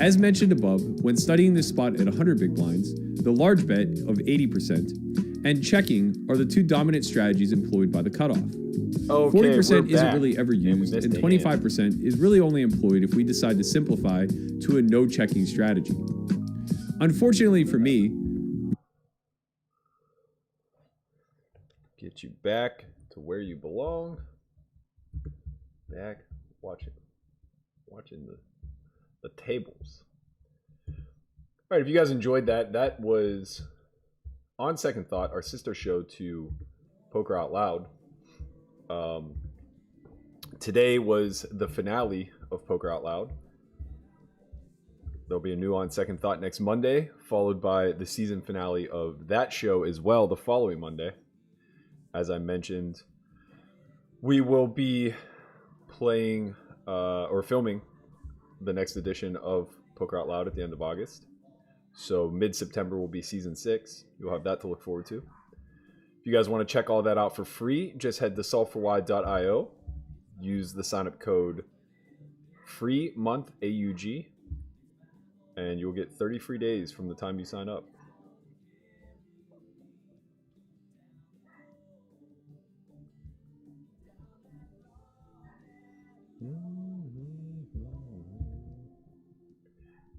As mentioned above, when studying this spot at 100 big blinds, the large bet of 80% and checking are the two dominant strategies employed by the cutoff. Okay, 40% we're isn't back. really ever used, and 25% is really only employed if we decide to simplify to a no checking strategy. Unfortunately for me, Get you back to where you belong. Back watching the tables. All right, if you guys enjoyed that, that was, on second thought, our sister show to Poker Out Loud. Today was the finale of Poker Out Loud. There'll be a new On Second Thought next Monday, followed by the season finale of that show as well the following Monday. As I mentioned, we will be playing or filming the next edition of Poker Out Loud at the end of August. So mid-September will be season 6. You'll have that to look forward to. If you guys want to check all that out for free, just head to solveforwhy.io. Use the sign-up code FREEMONTHAUG, and you'll get 30 free days from the time you sign up.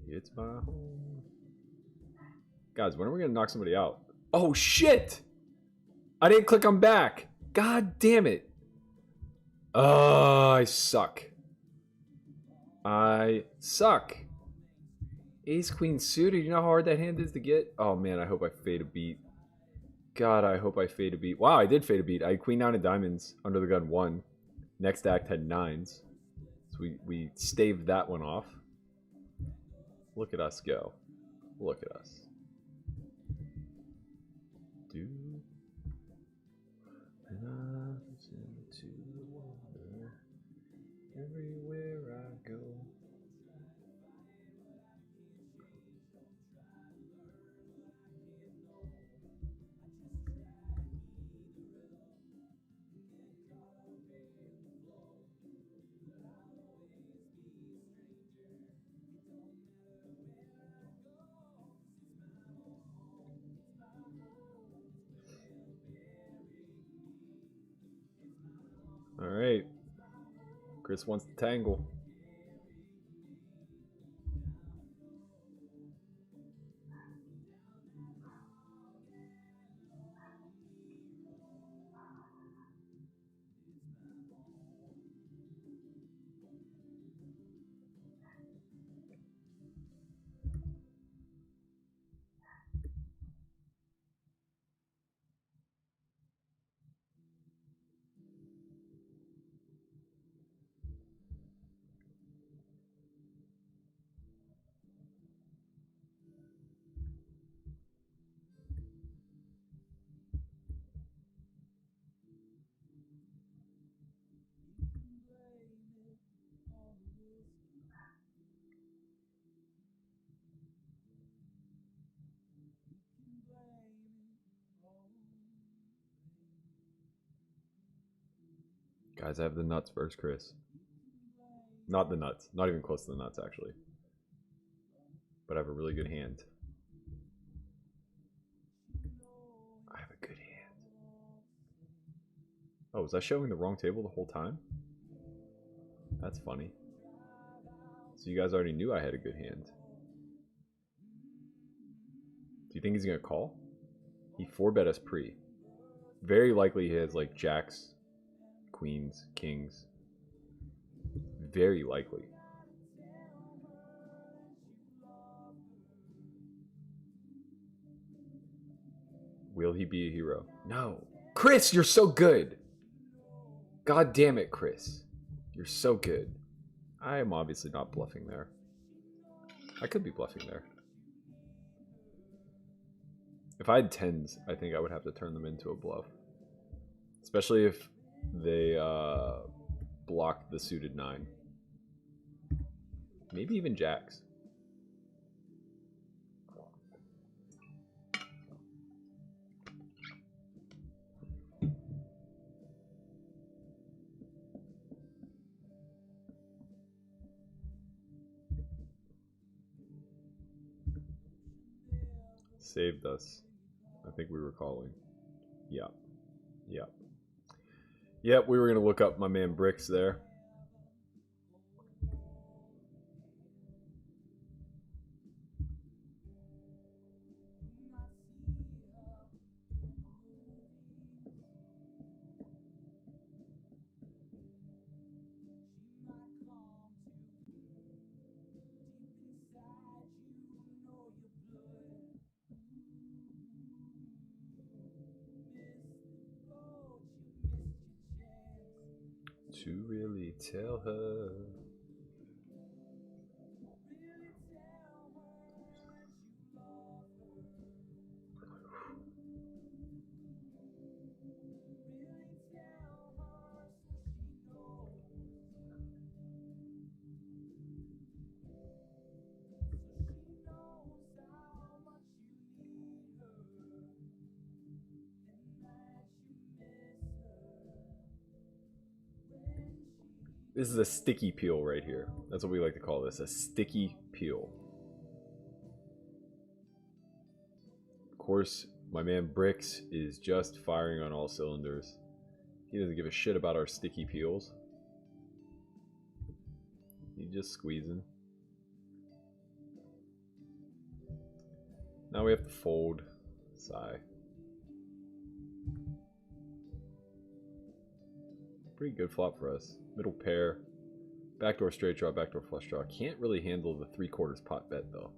It's my home. Guys, when are we going to knock somebody out? Oh, shit! I didn't click on back. God damn it. Oh, I suck. I suck. Ace Queen suited. You know how hard that hand is to get? Oh, man, I hope I fade a beat. God, I hope I fade a beat. Wow, I did fade a beat. I had Queen 9 of diamonds. Under the gun 1. Next act had 9s. So we staved that one off. Look at us go. Look at us. Do to water everywhere I go. All right. Chris wants to tangle. Guys, I have the nuts versus Chris. Not the nuts. Not even close to the nuts, actually. But I have a really good hand. I have a good hand. Oh, was I showing the wrong table the whole time? That's funny. So you guys already knew I had a good hand. Do you think he's going to call? He 4-bet us pre. Very likely he has like jacks, queens, kings. Very likely. Will he be a hero? No. Chris, you're so good. God damn it, Chris. You're so good. I am obviously not bluffing there. I could be bluffing there. If I had tens, I think I would have to turn them into a bluff. Especially if they blocked the suited 9. Maybe even jacks. Saved us. I think we were calling. Yeah. Yeah. Yep, we were going to look up my man Bricks there. To really tell her. This is a sticky peel right here. That's what we like to call this, a sticky peel. Of course, my man Bricks is just firing on all cylinders. He doesn't give a shit about our sticky peels. He's just squeezing. Now we have to fold. Sigh. Pretty good flop for us. Middle pair. Backdoor straight draw, backdoor flush draw. Can't really handle the 3/4 pot bet though.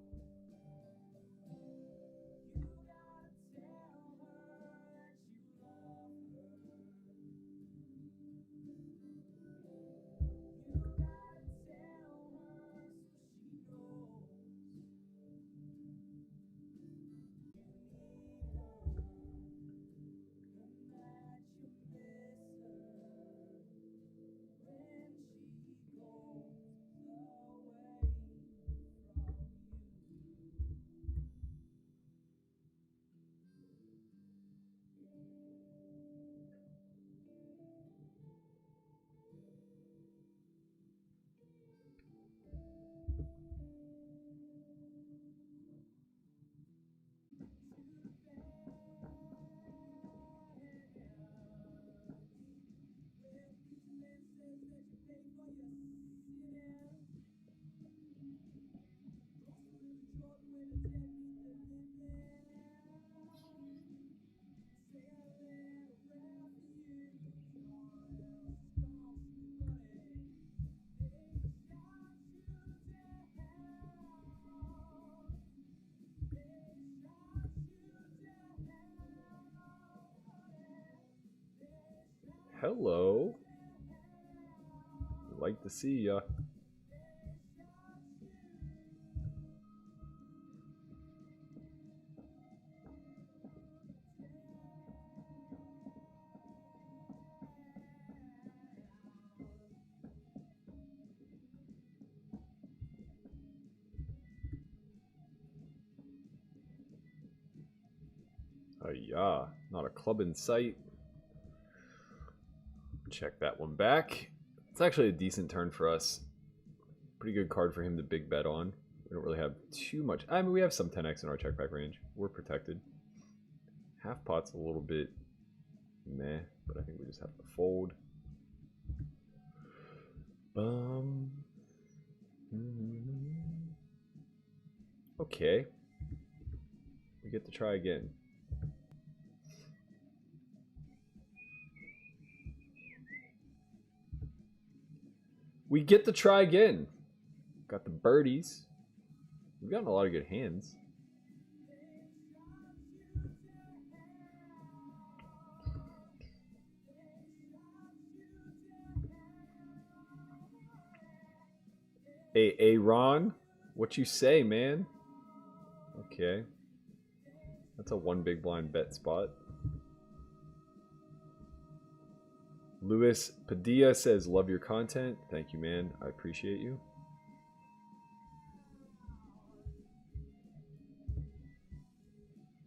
Hello. Like to see ya. Yeah, not a club in sight. Check that one back. It's actually a decent turn for us. Pretty good card for him to big bet on. We don't really have too much. I mean, we have some 10x in our check back range. We're protected. Half pot's a little bit meh, but I think we just have to fold. Okay. We get to try again. We get to try again. Got the birdies. We've gotten a lot of good hands. Hey, Ron, what you say, man? Okay. That's a one big blind bet spot. Luis Padilla says, love your content. Thank you, man. I appreciate you.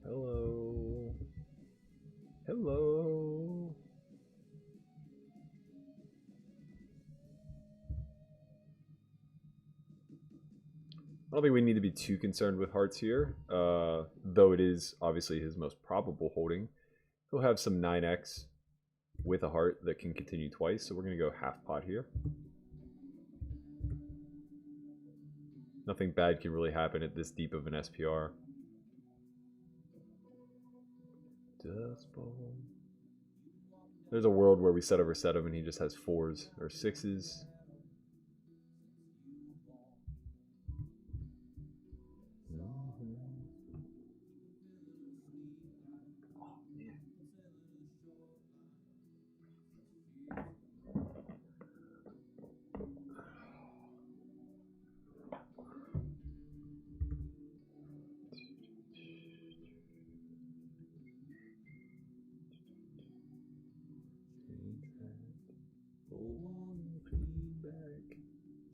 Hello. Hello. I don't think we need to be too concerned with hearts here, though it is obviously his most probable holding. He'll have some 9x with a heart that can continue twice, so we're going to go half pot here. Nothing bad can really happen at this deep of an SPR. Dust bowl. There's a world where we set over set him and he just has 4s or 6s.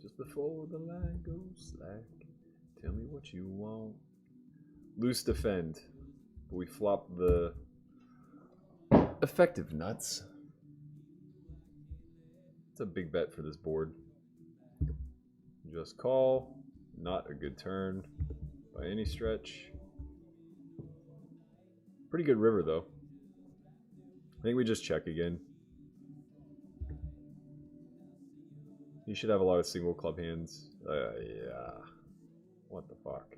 Just before the line goes slack, tell me what you want. Loose defend, but we flop the effective nuts. It's a big bet for this board. Just call, not a good turn by any stretch. Pretty good river though. I think we just check again. You should have a lot of single club hands. Yeah. What the fuck?